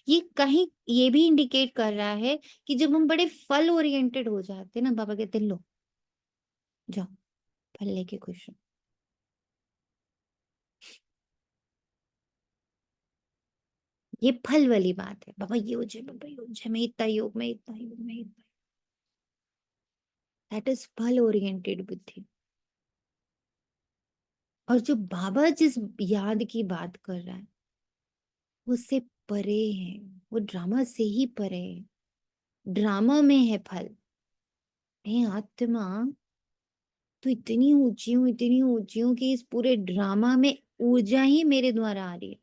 ये कहीं ये भी इंडिकेट कर रहा है कि जब हम बड़े फल ओरिएंटेड हो जाते हैं ना, बाबा कहते हैं लो जाओ फल लेके खुश हो। ये फल वाली बात है, बाबा ये हो जाए, बाबा ये हो जाए, मैं इतना योग, मैं इतना योग, मैं इतना। दैट इज फल ओरिएंटेड बुद्धि। और जो बाबा जिस याद की बात कर रहा है उससे परे है, वो ड्रामा से ही परे है। ड्रामा में है फल। हे आत्मा, तो इतनी ऊंची हूँ, इतनी ऊंची हूँ कि इस पूरे ड्रामा में ऊर्जा ही मेरे द्वारा आ रही है।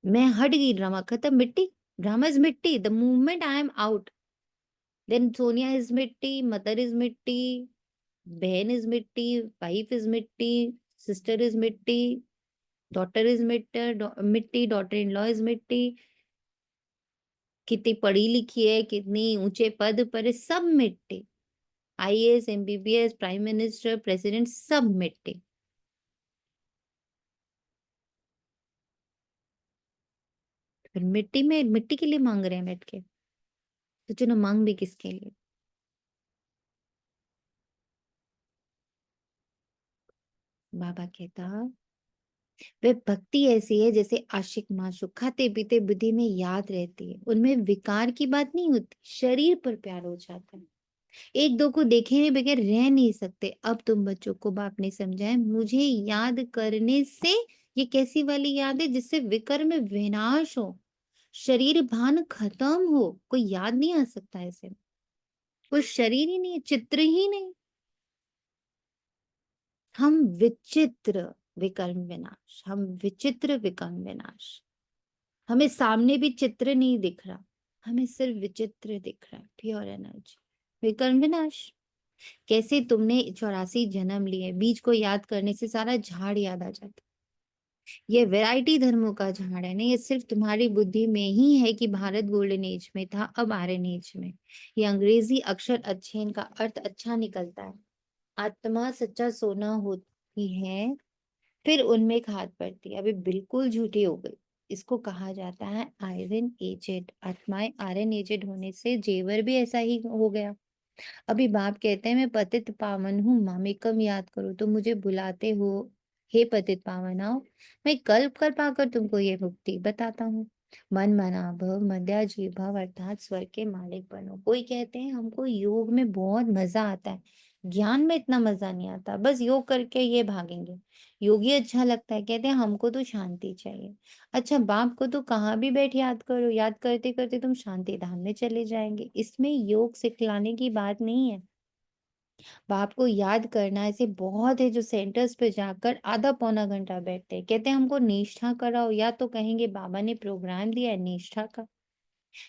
मैं हट गई, ड्रामा खत्म, मिट्टी। ड्रामा इज मिट्टी। The movement I am out, then Sonia is मिट्टी, मदर इज मिट्टी, बहन इज मिट्टी, वाइफ इज मिट्टी, सिस्टर इज मिट्टी, डॉटर इज मिट्टी, डॉटर इन लॉ इज मिट्टी, कितनी पढ़ी लिखी है, कितनी ऊंचे पद पर है, सब मिट्टी। IAS, MBBS, prime minister, president, सब मिट्टी। फिर मिट्टी में मिट्टी के लिए मांग रहे हैं बैठ के, तो चलो मांग भी किसके लिए। बाबा कहता वे भक्ति ऐसी है जैसे आशिक माशूक, खाते पीते बुद्धि में याद रहती है, उनमें विकार की बात नहीं होती, शरीर पर प्यार हो जाता है। एक दो को देखे बगैर रह नहीं सकते। अब तुम बच्चों को बाप ने समझाया, मुझे याद करने से ये कैसी वाली याद है जिससे विकर्म में विनाश हो, शरीर भान खत्म हो। कोई याद नहीं आ सकता ऐसे, कोई शरीर ही नहीं है, चित्र ही नहीं। हम विचित्र विकर्म विनाश, हम विचित्र विकर्म विनाश। हमें सामने भी चित्र नहीं दिख रहा, हमें सिर्फ विचित्र दिख रहा है, प्योर एनर्जी, विकर्म विनाश। कैसे तुमने 84 जन्म लिए, बीज को याद करने से सारा झाड़ याद आ जाता। ये वैरायटी धर्मों का झाड़ है ना, ये सिर्फ तुम्हारी बुद्धि में ही है कि भारत गोल्डन एज में था, अब आयरन एज में। ये अंग्रेजी अक्षर अच्छे, इनका अर्थ अच्छा निकलता है। आत्मा सच्चा सोना होती है, फिर उनमें खाद पड़ती है, अभी बिल्कुल झूठी हो गई। इसको कहा जाता है आयरन एजेड। आत्माएं आयरन एजेड होने से जेवर भी ऐसा ही हो गया। अभी बाप कहते हैं मैं पतित पावन हूँ, मामेकम याद करो, तुम मुझे बुलाते हो, हे पतित पावन आओ, मैं कल्प कल्प आकर तुमको ये मुक्ति बताता हूँ। मन मना भव मध्या जी भव, अर्थात स्वर्ग के मालिक बनो। कोई कहते हैं हमको योग में बहुत मजा आता है, ज्ञान में इतना मजा नहीं आता, बस योग करके ये भागेंगे। योगी अच्छा लगता है, कहते हैं हमको तो शांति चाहिए। अच्छा, बाप को तो कहाँ भी बैठ याद करो, याद करते करते तुम शांति धाम में चले जाएंगे। इसमें योग सिखलाने की बात नहीं है। बाप को याद करना ऐसे बहुत है जो सेंटर्स पे जाकर आधा पौना घंटा बैठते हैं, कहते हैं हमको निष्ठा कराओ, या तो कहेंगे बाबा ने प्रोग्राम दिया है निष्ठा का।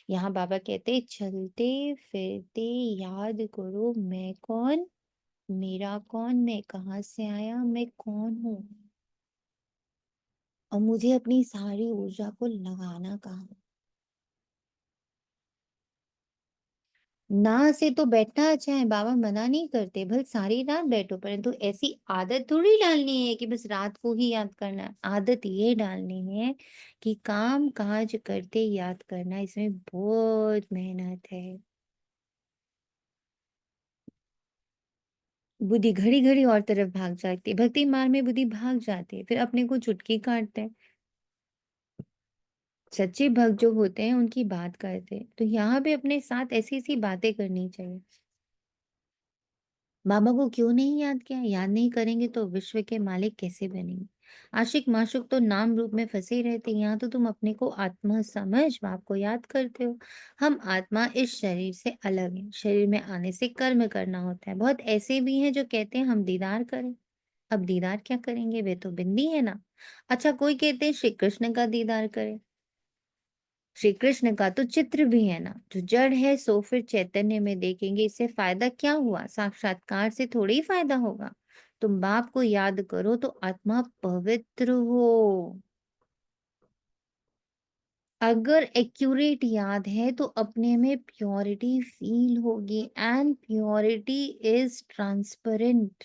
यहाँ बाबा कहते हैं चलते फिरते याद करो, मैं कौन, मेरा कौन, मैं कहाँ से आया, मैं कौन हूँ, और मुझे अपनी सारी ऊर्जा को लगाना कहाँ। ना से तो बैठना अच्छा है, बाबा मना नहीं करते, भले सारी रात बैठो, परंतु ऐसी आदत थोड़ी डालनी है कि बस रात को ही याद करना है। आदत ये डालनी है कि काम काज करते याद करना, इसमें बहुत मेहनत है। बुद्धि घड़ी घड़ी और तरफ भाग जाती है, भक्ति मार्ग में बुद्धि भाग जाती है, फिर अपने को चुटकी काटते हैं। सच्चे भक्त जो होते हैं उनकी बात करते हैं, तो यहाँ पे अपने साथ ऐसी ऐसी बातें करनी चाहिए। बाबा को क्यों नहीं याद किया, याद नहीं करेंगे तो विश्व के मालिक कैसे बनेंगे। आशिक माशुक तो नाम रूप में फंसे रहते, यहाँ तो तुम अपने को आत्मा समझ बाप को याद करते हो। हम आत्मा इस शरीर से अलग है, शरीर में आने से कर्म करना होता है। बहुत ऐसे भी हैं जो कहते हैं हम दीदार करें। अब दीदार क्या करेंगे, वे तो बिंदी है ना। अच्छा, कोई कहते हैं श्री कृष्ण का दीदार करें। श्री कृष्ण का तो चित्र भी है ना, जो जड़ है सो फिर चैतन्य में देखेंगे, इससे फायदा क्या हुआ, साक्षात्कार से थोड़ी ही फायदा होगा। तुम बाप को याद करो तो आत्मा पवित्र हो। अगर एक्यूरेट याद है तो अपने में प्योरिटी फील होगी, एंड प्योरिटी इज ट्रांसपेरेंट।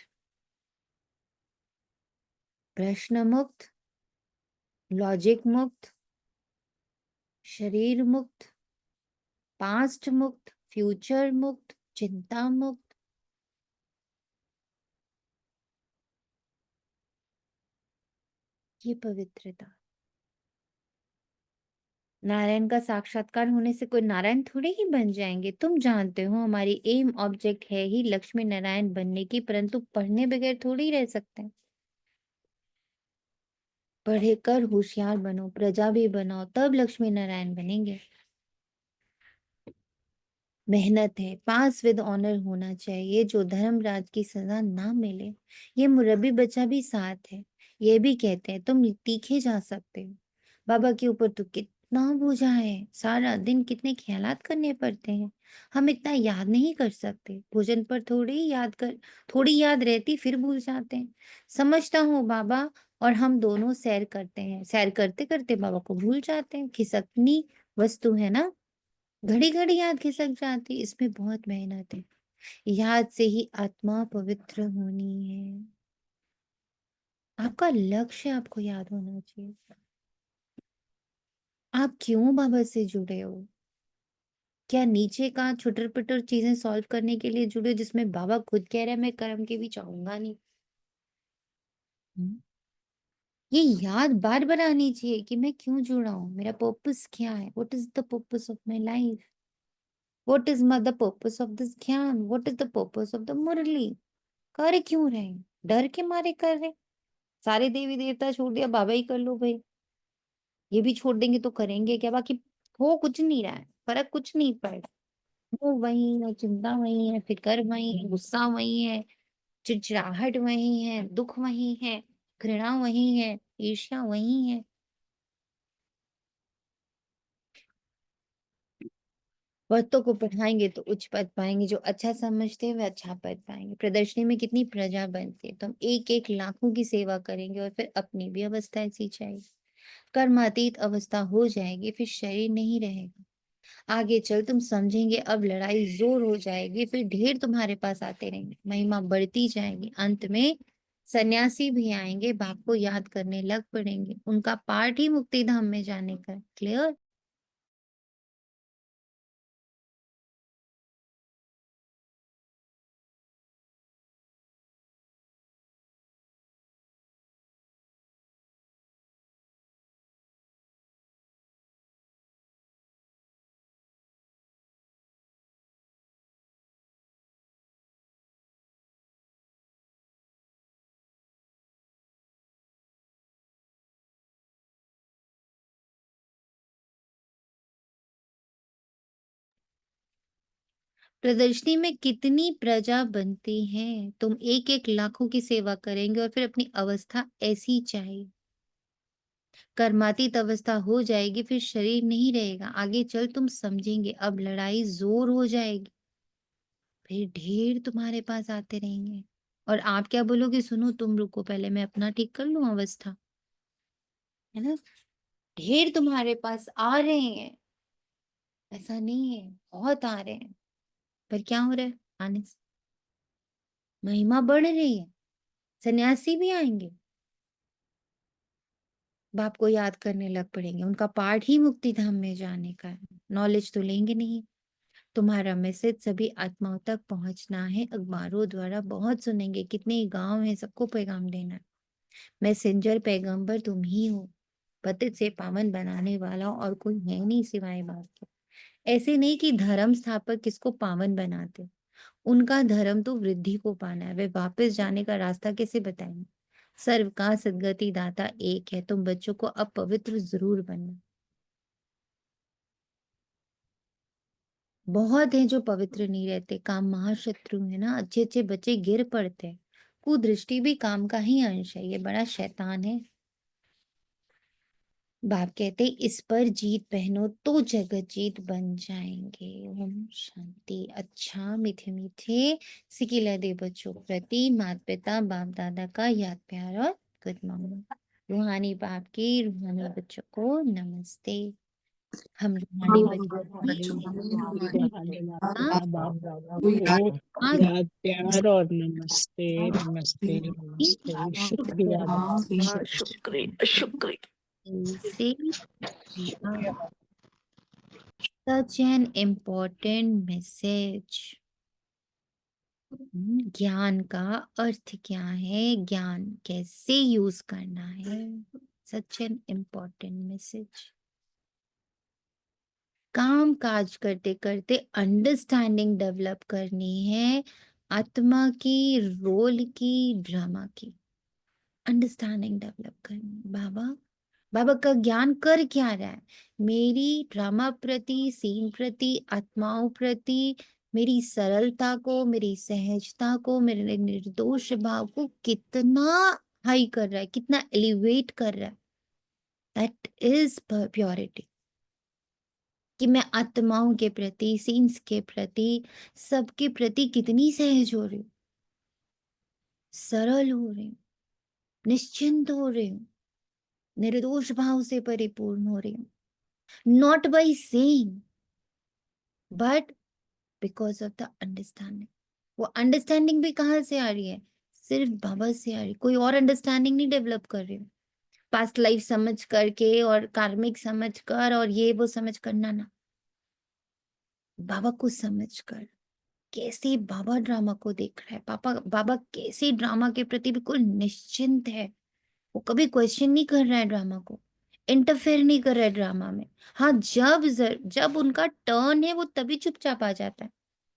प्रश्न मुक्त, लॉजिक मुक्त, शरीर मुक्त, पास्ट मुक्त, फ्यूचर मुक्त, चिंता मुक्त। ये पवित्रता। नारायण का साक्षात्कार होने से कोई नारायण थोड़े ही बन जाएंगे। तुम जानते हो हमारी एम ऑब्जेक्ट है ही लक्ष्मी नारायण बनने की, परंतु पढ़ने बगैर थोड़ी रह सकते हैं। पढ़े कर होशियार बनो, प्रजा भी बनाओ, तब लक्ष्मी नारायण बनेंगे। मेहनत है, पास विद ऑनर होना चाहिए, जो धर्मराज की सजा ना मिले। ये मुरब्बी बच्चा भी साथ है, ये भी कहते हैं तुम तीखे जा सकते हो, बाबा के ऊपर तो कितना बोझा है, सारा दिन कितने ख्यालात करने पड़ते हैं। हम इतना याद नहीं कर सकते। भोजन पर थोड़ी याद रहती फिर भूल जाते हैं। समझता हूँ बाबा, और हम दोनों सैर करते हैं। सैर करते-करते बाबा को भूल जाते हैं। खिसकनी वस्तु है ना, घड़ी-घड़ी याद खिसक जाती, इसमें बहुत मेहनत है। याद से ही आत्मा पवित्र होनी है। आपका लक्ष्य आपको याद होना चाहिए। आप क्यों बाबा से जुड़े हो? क्या नीचे का छुटर-पुटर चीज़ें सॉल्व करने के लिए जुड़े हो, जिसमें बाबा खुद कह रहे हैं मैं कर्म के भी चाहूँगा नहीं? हुँ। ये याद बार-बार आनी चाहिए कि मैं क्यों जुड़ा हूँ? मेरा पर्पस क्या है? What is the purpose of my life? What is the purpose of this gyan? What is the purpose of the Murli? कर क्यों रहे हैं? डर के मारे कर रहे हैं? सारे देवी-देवता छोड़ दिया, बाबा ही कर लो भई। ये भी छोड़ देंगे तो करेंगे क्या? बाकी हो कुछ नहीं रहा है, फ़र्क कुछ नहीं पड़ रहा। वो वही है, चिंता वही है, फ़िक्र वही है, गुस्सा वही है, चिड़चिड़ाहट वही है, दुःख वही है, घृणा वही है, ईर्ष्या वही है। भक्तों को पढ़ाएँगे तो उच्च पद पाएँगे, जो अच्छा समझते हैं वह अच्छा पद पाएँगे। प्रदर्शनी में कितनी प्रजा बनती है, तो हम एक-एक लाखों की सेवा करेंगे और फिर अपनी भी अवस्था ऐसी जाएगी। कर्मातीत अवस्था हो जाएगी, फिर शरीर नहीं रहेगा। आगे चल तुम समझेंगे, अब लड़ाई जोर हो जाएगी, फिर ढेर तुम्हारे पास आते रहेंगे, महिमा बढ़ती जाएगी। अंत में सन्यासी भी आएंगे, बाप को याद करने लग पड़ेंगे। उनका पाठ ही मुक्ति धाम में जाने का है। क्लियर? प्रदर्शनी में कितनी प्रजा बनती है, तुम एक-एक लाखों की सेवा करेंगे और फिर अपनी अवस्था ऐसी चाहिए। कर्मातीत अवस्था हो जाएगी, फिर शरीर नहीं रहेगा। आगे चल तुम समझेंगे, अब लड़ाई जोर हो जाएगी, फिर ढेर तुम्हारे पास आते रहेंगे। और आप क्या बोलोगे, सुनो तुम रुको पहले मैं अपना ठीक कर लूं अवस्था, है ना? ढेर तुम्हारे पास आ रहे हैं, ऐसा नहीं है, बहुत आ रहे हैं। पर क्या हो रहा है आने से? महिमा बढ़ रही है, सन्यासी भी आएंगे, बाप को याद करने लग पड़ेंगे। उनका पाठ ही मुक्ति धाम में जाने का है। नॉलेज तो लेंगे नहीं। तुम्हारा मैसेज सभी आत्माओं तक पहुंचना है। अखबारों द्वारा बहुत सुनेंगे, कितने गांव हैं, सबको पैगाम देना है। मैसेंजर पैगंबर तुम ही हो, पतित से पावन बनाने वाला और कोई है नहीं सिवाय बाप के। ऐसे नहीं कि धर्म स्थापक किसको पावन बनाते, उनका धर्म तो वृद्धि को पाना है। वे वापस जाने का रास्ता कैसे बताएंगे? सर्व का सदगति दाता एक है, तुम बच्चों को अब पवित्र जरूर बनना। बहुत हैं जो पवित्र नहीं रहते, काम महाशत्रु है ना, अच्छे अच्छे बच्चे गिर पड़ते हैं। कुदृष्टि भी काम का ही अंश है, ये बड़ा शैतान है। बाप कहते इस पर जीत पहनो तो जगत जीत बन जाएंगे। ओम शांति। अच्छा मीठे मीठे सिकिला दे बच्चों प्रति माता पिता बाप दादा का याद प्यार और गुड मॉर्निंग। रूहानी बाप की रूहानी बच्चों को नमस्ते। हम रूहानी बच्चों की रूहानी रूहानी हाँ, माता बाप दादा को आज याद प्यार और नमस्ते नमस्ते नमस्ते। शुक्रिया बाबा, शुक्रिया शुक्रिया। से such an important message। ज्ञान का अर्थ क्या है, ज्ञान कैसे यूज करना है, सच एन इम्पोर्टेंट मैसेज। काम काज करते करते अंडरस्टैंडिंग डेवलप करनी है, आत्मा की, रोल की, ड्रामा की अंडरस्टैंडिंग डेवलप करनी है। बाबा बाबा का ज्ञान कर क्या रहा है, मेरी ड्रामा प्रति, सीन प्रति, आत्माओं प्रति, मेरी सरलता को, मेरी सहजता को, मेरे निर्दोष भाव को कितना हाई कर रहा है, कितना एलिवेट कर रहा है। That is purity. कि मैं आत्माओं के प्रति, सीन्स के प्रति, सबके प्रति कितनी सहज हो रही हूँ, सरल हो रही हूँ, निश्चिंत हो रही हूँ, निर्दोष भाव से परिपूर्ण हो रही हूँ। Not by saying but because of the understanding. वो अंडरस्टैंडिंग भी कहाँ से आ रही है? सिर्फ बाबा से आ रही। कोई और अंडरस्टैंडिंग नहीं डेवलप कर रही हूँ पास्ट लाइफ समझ करके और कार्मिक समझ कर और ये वो समझ करना ना, बाबा को समझ कर। कैसे बाबा ड्रामा को देख रहा है, पापा बाबा कैसे ड्रामा के प्रति बिल्कुल निश्चिंत है। वो कभी क्वेश्चन नहीं कर रहा है ड्रामा को, इंटरफेयर नहीं कर रहा है ड्रामा में। हाँ, जब उनका टर्न है वो तभी चुपचाप आ जाता है,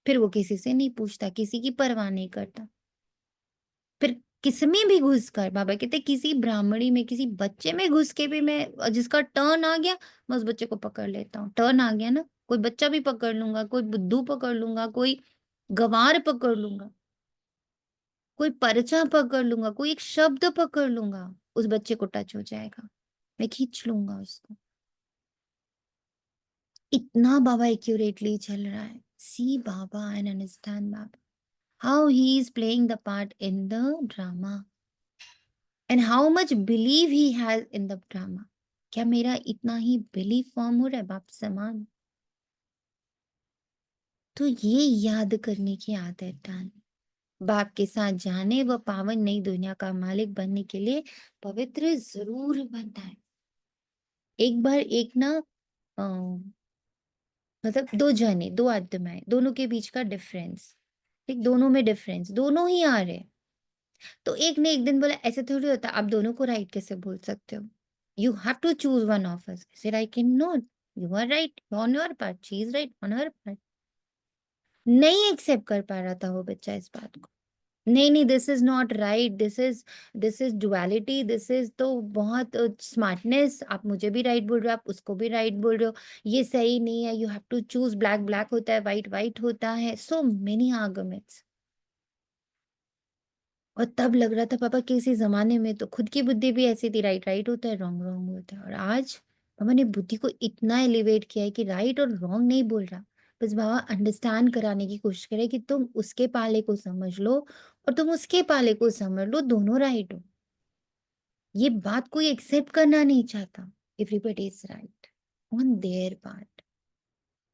फिर वो किसी से नहीं पूछता, किसी की परवाह नहीं करता। फिर किसमें भी घुस कर, बाबा कहते किसी ब्राह्मणी में, किसी बच्चे में घुस के भी मैं, जिसका टर्न आ गया मैं उस बच्चे को पकड़ लेता हूँ। टर्न आ गया ना, कोई बच्चा भी पकड़ लूंगा, कोई बुद्धू पकड़ लूंगा, कोई गंवार पकड़ लूंगा, कोई पर्चा पकड़ लूंगा, कोई एक शब्द पकड़ लूंगा, उस बच्चे को टच हो जाएगा, मैं खींच लूंगा उसको। इतना बाबा एक्यूरेटली चल रहा है। See Baba and understand Baba, how he is playing the part in the drama and how much believe he has in the drama. क्या मेरा इतना ही बिलीव फॉर्म हो रहा है बाप समान? तो ये याद करने की आदत डालनी। बाप के साथ जाने व पावन नई दुनिया का मालिक बनने के लिए पवित्र जरूर बनना है। एक बार एक ना मतलब दो जने, दो आत्माएं, दोनों के बीच का डिफरेंस, ठीक, दोनों में डिफरेंस, दोनों ही आ रहे हैं। तो एक ने एक दिन बोला ऐसे थोड़ी होता, आप दोनों को राइट कैसे बोल सकते हो? You have to choose one of us. I can not, you are right on your part, she is right on her part. नहीं एक्सेप्ट कर पा रहा था वो बच्चा इस बात को। नहीं नहीं, this is not right, this is duality, this is तो बहुत स्मार्टनेस, आप मुझे भी राइट बोल रहे हो, आप उसको भी राइट बोल रहे हो, ये सही नहीं है, you have to choose, black black होता है, वाइट वाइट होता है, सो मेनी आर्गुमेंट्स। और तब लग रहा था पापा किसी जमाने में तो खुद की बुद्धि भी ऐसी थी, राइट राइट होता है, रॉन्ग रॉन्ग होता है। और आज पापा ने बुद्धि को इतना एलिवेट किया है कि राइट और रॉन्ग नहीं बोल रहा, बस बाबा अंडरस्टैंड कराने की कोशिश करे कि तुम उसके पाले को समझ लो और तुम उसके पाले को समझ लो, दोनों राइट हो। ये बात कोई एक्सेप्ट करना नहीं चाहता। Everybody is right on their part.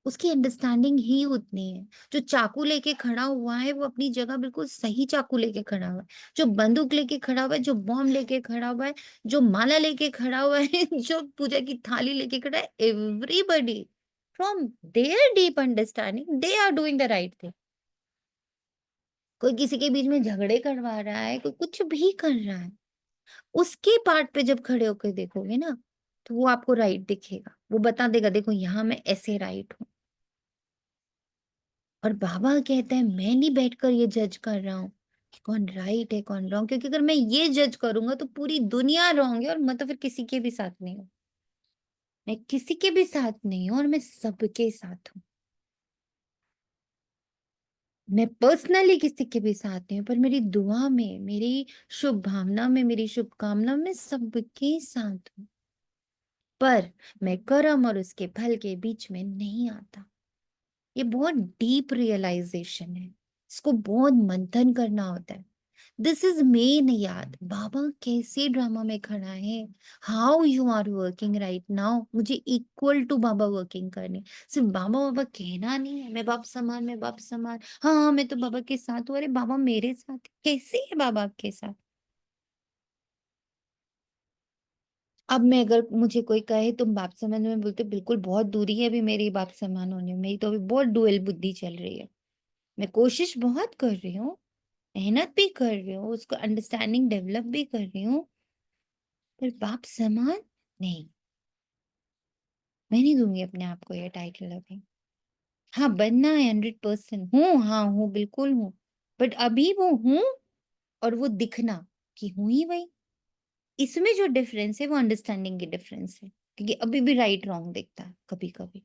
उसकी अंडरस्टैंडिंग ही उतनी है। जो चाकू लेके खड़ा हुआ है वो अपनी जगह बिल्कुल सही चाकू लेके खड़ा हुआ है। जो बंदूक लेके खड़ा हुआ है, जो बॉम्ब लेके खड़ा हुआ है, जो माला लेके खड़ा हुआ है, जो पूजा की थाली लेके खड़ा है, everybody from their deep understanding they are doing the right thing. कोई किसी के बीच में झगड़े करवा रहा है, कोई कुछ भी कर रहा है, उसके पार्ट पे जब खड़े होकर देखोगे ना तो वो आपको राइट दिखेगा, वो बता देगा देखो यहाँ मैं ऐसे राइट हूँ। और बाबा कहते हैं मैं नहीं बैठकर ये जज कर रहा हूँ कि कौन राइट है कौन रॉन्ग, क्योंकि अगर मैं ये जज करूंगा तो पूरी दुनिया रॉन्ग है और मैं तो फिर किसी के भी साथ नहीं हूँ। मैं किसी के भी साथ नहीं हूँ और मैं सबके साथ हूँ। मैं पर्सनली किसी के भी साथ नहीं हूँ, पर मेरी दुआ में, मेरी शुभ भावना में, मेरी शुभकामना में सबके साथ हूँ। पर मैं कर्म और उसके फल के बीच में नहीं आता। ये बहुत डीप रियलाइजेशन है, इसको बहुत मंथन करना होता है। दिस इज मेन याद बाबा कैसे ड्रामा में खड़ा है, how you are working right now. मुझे इक्वल टू बाबा वर्किंग करनी, सिर्फ बाबा बाबा कहना नहीं है, मैं बाप समान, मैं बाप समान, हाँ हाँ मैं तो बाबा के साथ हूँ। अरे बाबा मेरे साथ है। कैसे है बाबा आपके साथ? अब मैं, अगर मुझे कोई कहे तुम बाप समान, में बोलते बिल्कुल बहुत दूरी है अभी मेरी बाप समान होने में, मेरी तो अभी बहुत डुअल बुद्धि चल रही है। मैं कोशिश बहुत कर रही हूँ, मेहनत भी कर रही हूँ, उसको अंडरस्टैंडिंग डेवलप भी कर रही हूँ, पर बाप समान नहीं। मैं नहीं दूंगी अपने आप को ये टाइटल अभी। हाँ बनना है, 100% हूँ, हाँ हूँ, बिल्कुल हूँ, बट अभी वो हूँ और वो दिखना कि हूँ ही वही। इसमें जो डिफरेंस है वो अंडरस्टैंडिंग की डिफरेंस है, क्योंकि अभी भी राइट रॉन्ग दिखता है कभी कभी।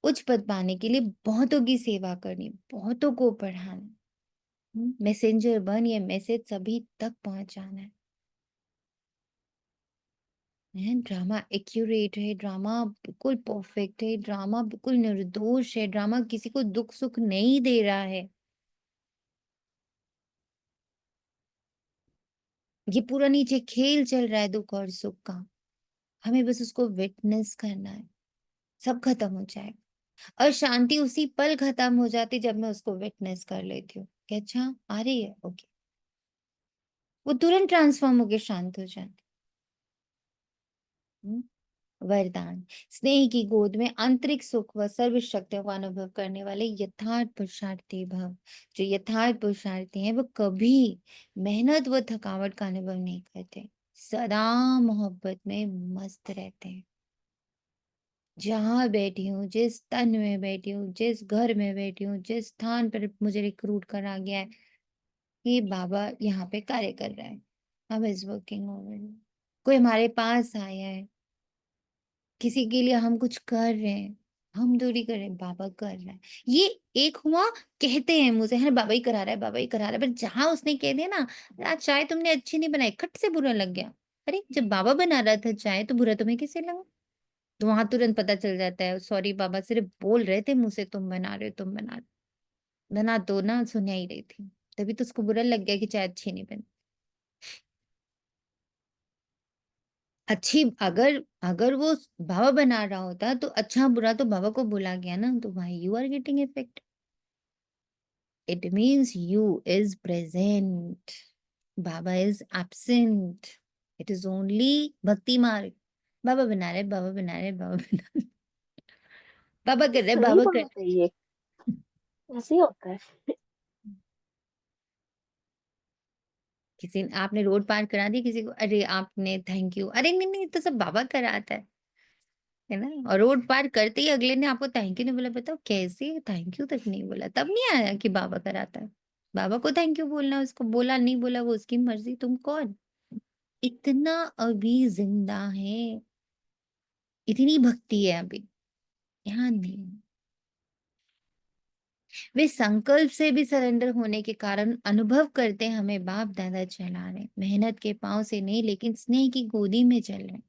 उच्च पद पाने के लिए बहुतों की सेवा करनी, बहुतों को पढ़ाना, मैसेंजर बन ये मैसेज सभी तक पहुंचाना है। है, ड्रामा एक्यूरेट है, ड्रामा बिल्कुल परफेक्ट है, ड्रामा बिल्कुल निर्दोष है, ड्रामा किसी को दुख सुख नहीं दे रहा है। ये पूरा नीचे खेल चल रहा है दुख और सुख का, हमें बस उसको विटनेस करना है, सब खत्म हो जाएगा। और शांति उसी पल खत्म हो जाती जब मैं उसको विटनेस कर लेती हूँ कि अच्छा आ रही है, ओके, वो तुरंत ट्रांसफॉर्म होके शांत हो जाती। वरदान, स्नेह की गोद में आंतरिक सुख व सर्व शक्तियों का अनुभव करने वाले यथार्थ पुरुषार्थी भव। जो यथार्थ पुरुषार्थी हैं वो कभी मेहनत व थकावट का अनुभव नहीं करते, सदा मोहब्बत में मस्त रहते हैं। जहां बैठी हूँ, जिस तन में बैठी हूँ, जिस घर में बैठी हूँ, जिस स्थान पर मुझे रिक्रूट करा गया है, ये बाबा यहाँ पे कार्य कर रहा है। अब इज वर्किंग ओवर। कोई हमारे पास आया है, किसी के लिए हम कुछ कर रहे हैं, हम थोड़ी कर रहे हैं, बाबा कर रहा है। ये एक हुआ, कहते हैं मुझे है बाबा ही करा रहा है, बाबा ही करा रहा है, पर जहां उसने कह दिया ना आज चाय तुमने अच्छी नहीं बनाई, खट से बुरा लग गया। अरे जब बाबा बना रहा था चाय तो बुरा तुम्हें किसे लगा? तो वहां तुरंत पता चल जाता है सॉरी बाबा सिर्फ बोल रहे थे मुझसे, तुम बना रहे हो, तुम बना रहे हो। बना तो ना सुनिया ही रही थी, तभी तो उसको बुरा लग गया कि चाय अच्छी नहीं बनी। अच्छी अगर अगर वो बाबा बना रहा होता तो अच्छा बुरा तो बाबा को बोला गया ना, तो भाई you are getting effect. It means you is present, baba is absent. It is only bhakti marg. बाबा बना रहे, बाबा बना रहे, बाबा बना रहे, बाबा कर रहे, सही बाबा कर बात है ये, ऐसे ही होता है। किसी आपने रोड पार करा दी किसी को, अरे आपने थैंक यू, अरे नहीं नहीं तो सब बाबा कराता है ना। और रोड पार करते ही अगले ने आपको थैंक यू नहीं बोला, बताओ कैसे थैंक यू तक नहीं बोला, तब नहीं आया कि बाबा कराता है। बाबा को थैंक यू बोलना, उसको बोला नहीं बोला वो उसकी मर्जी, तुम कौन? इतना अभी जिंदा है, इतनी भक्ति है अभी, ध्यान नहीं। वे संकल्प से भी सरेंडर होने के कारण अनुभव करते हैं हमें बाप दादा चला रहे, मेहनत के पांव से नहीं लेकिन स्नेह की गोदी में चल रहे।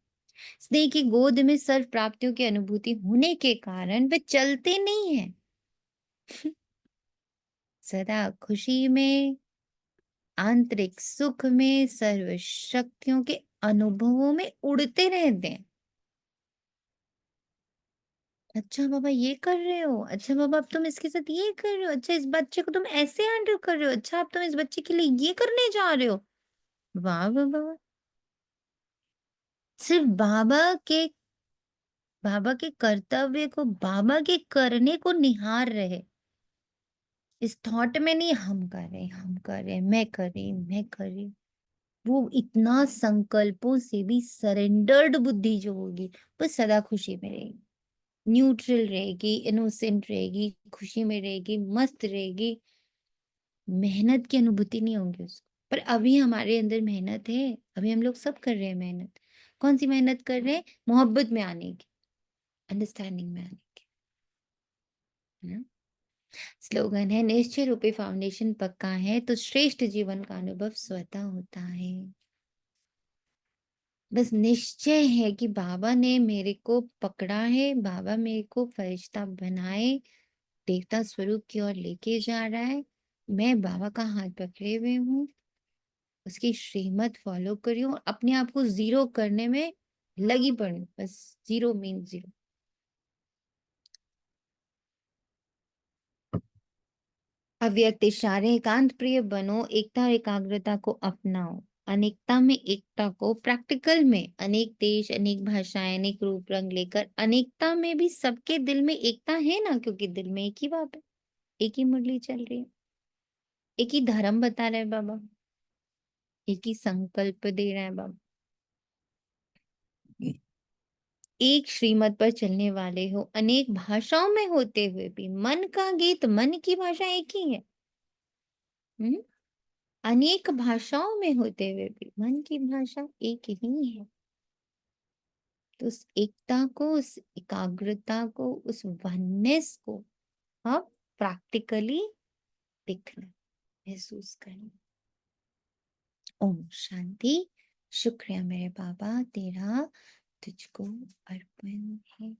स्नेह की गोद में सर्व प्राप्तियों की अनुभूति होने के कारण वे चलते नहीं है, सदा खुशी में, आंतरिक सुख में, सर्व शक्तियों के अनुभवों में उड़ते रहते हैं। अच्छा बाबा ये कर रहे हो, अच्छा बाबा अब तुम इसके साथ ये कर रहे हो, अच्छा इस बच्चे को तुम ऐसे हैंडल कर रहे हो, अच्छा अब तुम इस बच्चे के लिए ये करने जा रहे हो। वाह वाह वाह। सिर्फ बाबा के कर्तव्य को, बाबा के करने को निहार रहे, इस थॉट में नहीं हम कर रहे, हम कर रहे, मैं कर रही, मैं कर रही। वो इतना संकल्पों से भी सरेंडर्ड बुद्धि जो होगी वो सदा खुशी में रहेगी, न्यूट्रल रहेगी, इनोसेंट रहेगी, खुशी में रहेगी, मस्त रहेगी। मेहनत की अनुभूति नहीं होगी उसको। पर अभी हमारे अंदर मेहनत है, अभी हम लोग सब कर रहे हैं मेहनत। कौन सी मेहनत कर रहे हैं? मोहब्बत में आने की, अंडरस्टैंडिंग में आने की, है ना। स्लोगन है निश्चय रूपी फाउंडेशन पक्का है तो श्रेष्ठ जीवन का अनुभव स्वतः होता है। बस निश्चय है कि बाबा ने मेरे को पकड़ा है, बाबा मेरे को फरिश्ता बनाए, देवता स्वरूप की ओर लेके जा रहा है, मैं बाबा का हाथ पकड़े हुए हूँ, उसकी श्रीमत फॉलो करी हूँ और अपने आप को जीरो करने में लगी पड़ी, बस जीरो मीन जीरो। अव्यक्त इशारे एकांत प्रिय बनो, एकता और एकाग्रता को अपनाओ, अनेकता में एकता को, प्रैक्टिकल में अनेक देश, अनेक भाषाएं, अनेक रूप रंग लेकर अनेकता में भी सबके दिल में एकता है ना, क्योंकि दिल में एक ही बात है, एक ही मुरली चल रही है, एक ही धर्म बता रहे हैं बाबा, एक ही संकल्प दे रहे हैं बाबा, एक श्रीमत पर चलने वाले हो, अनेक भाषाओं में होते हुए भी मन का गीत, मन की भाषा एक ही है। हम्म, अनेक भाषाओं में होते हुए भी मन की भाषा एक ही है। तो उस एकता को, उस एकाग्रता को, उस वननेस को अब प्रैक्टिकली दिखना, महसूस करना। ओम शांति। शुक्रिया मेरे बाबा तेरा, तुझको अर्पण है।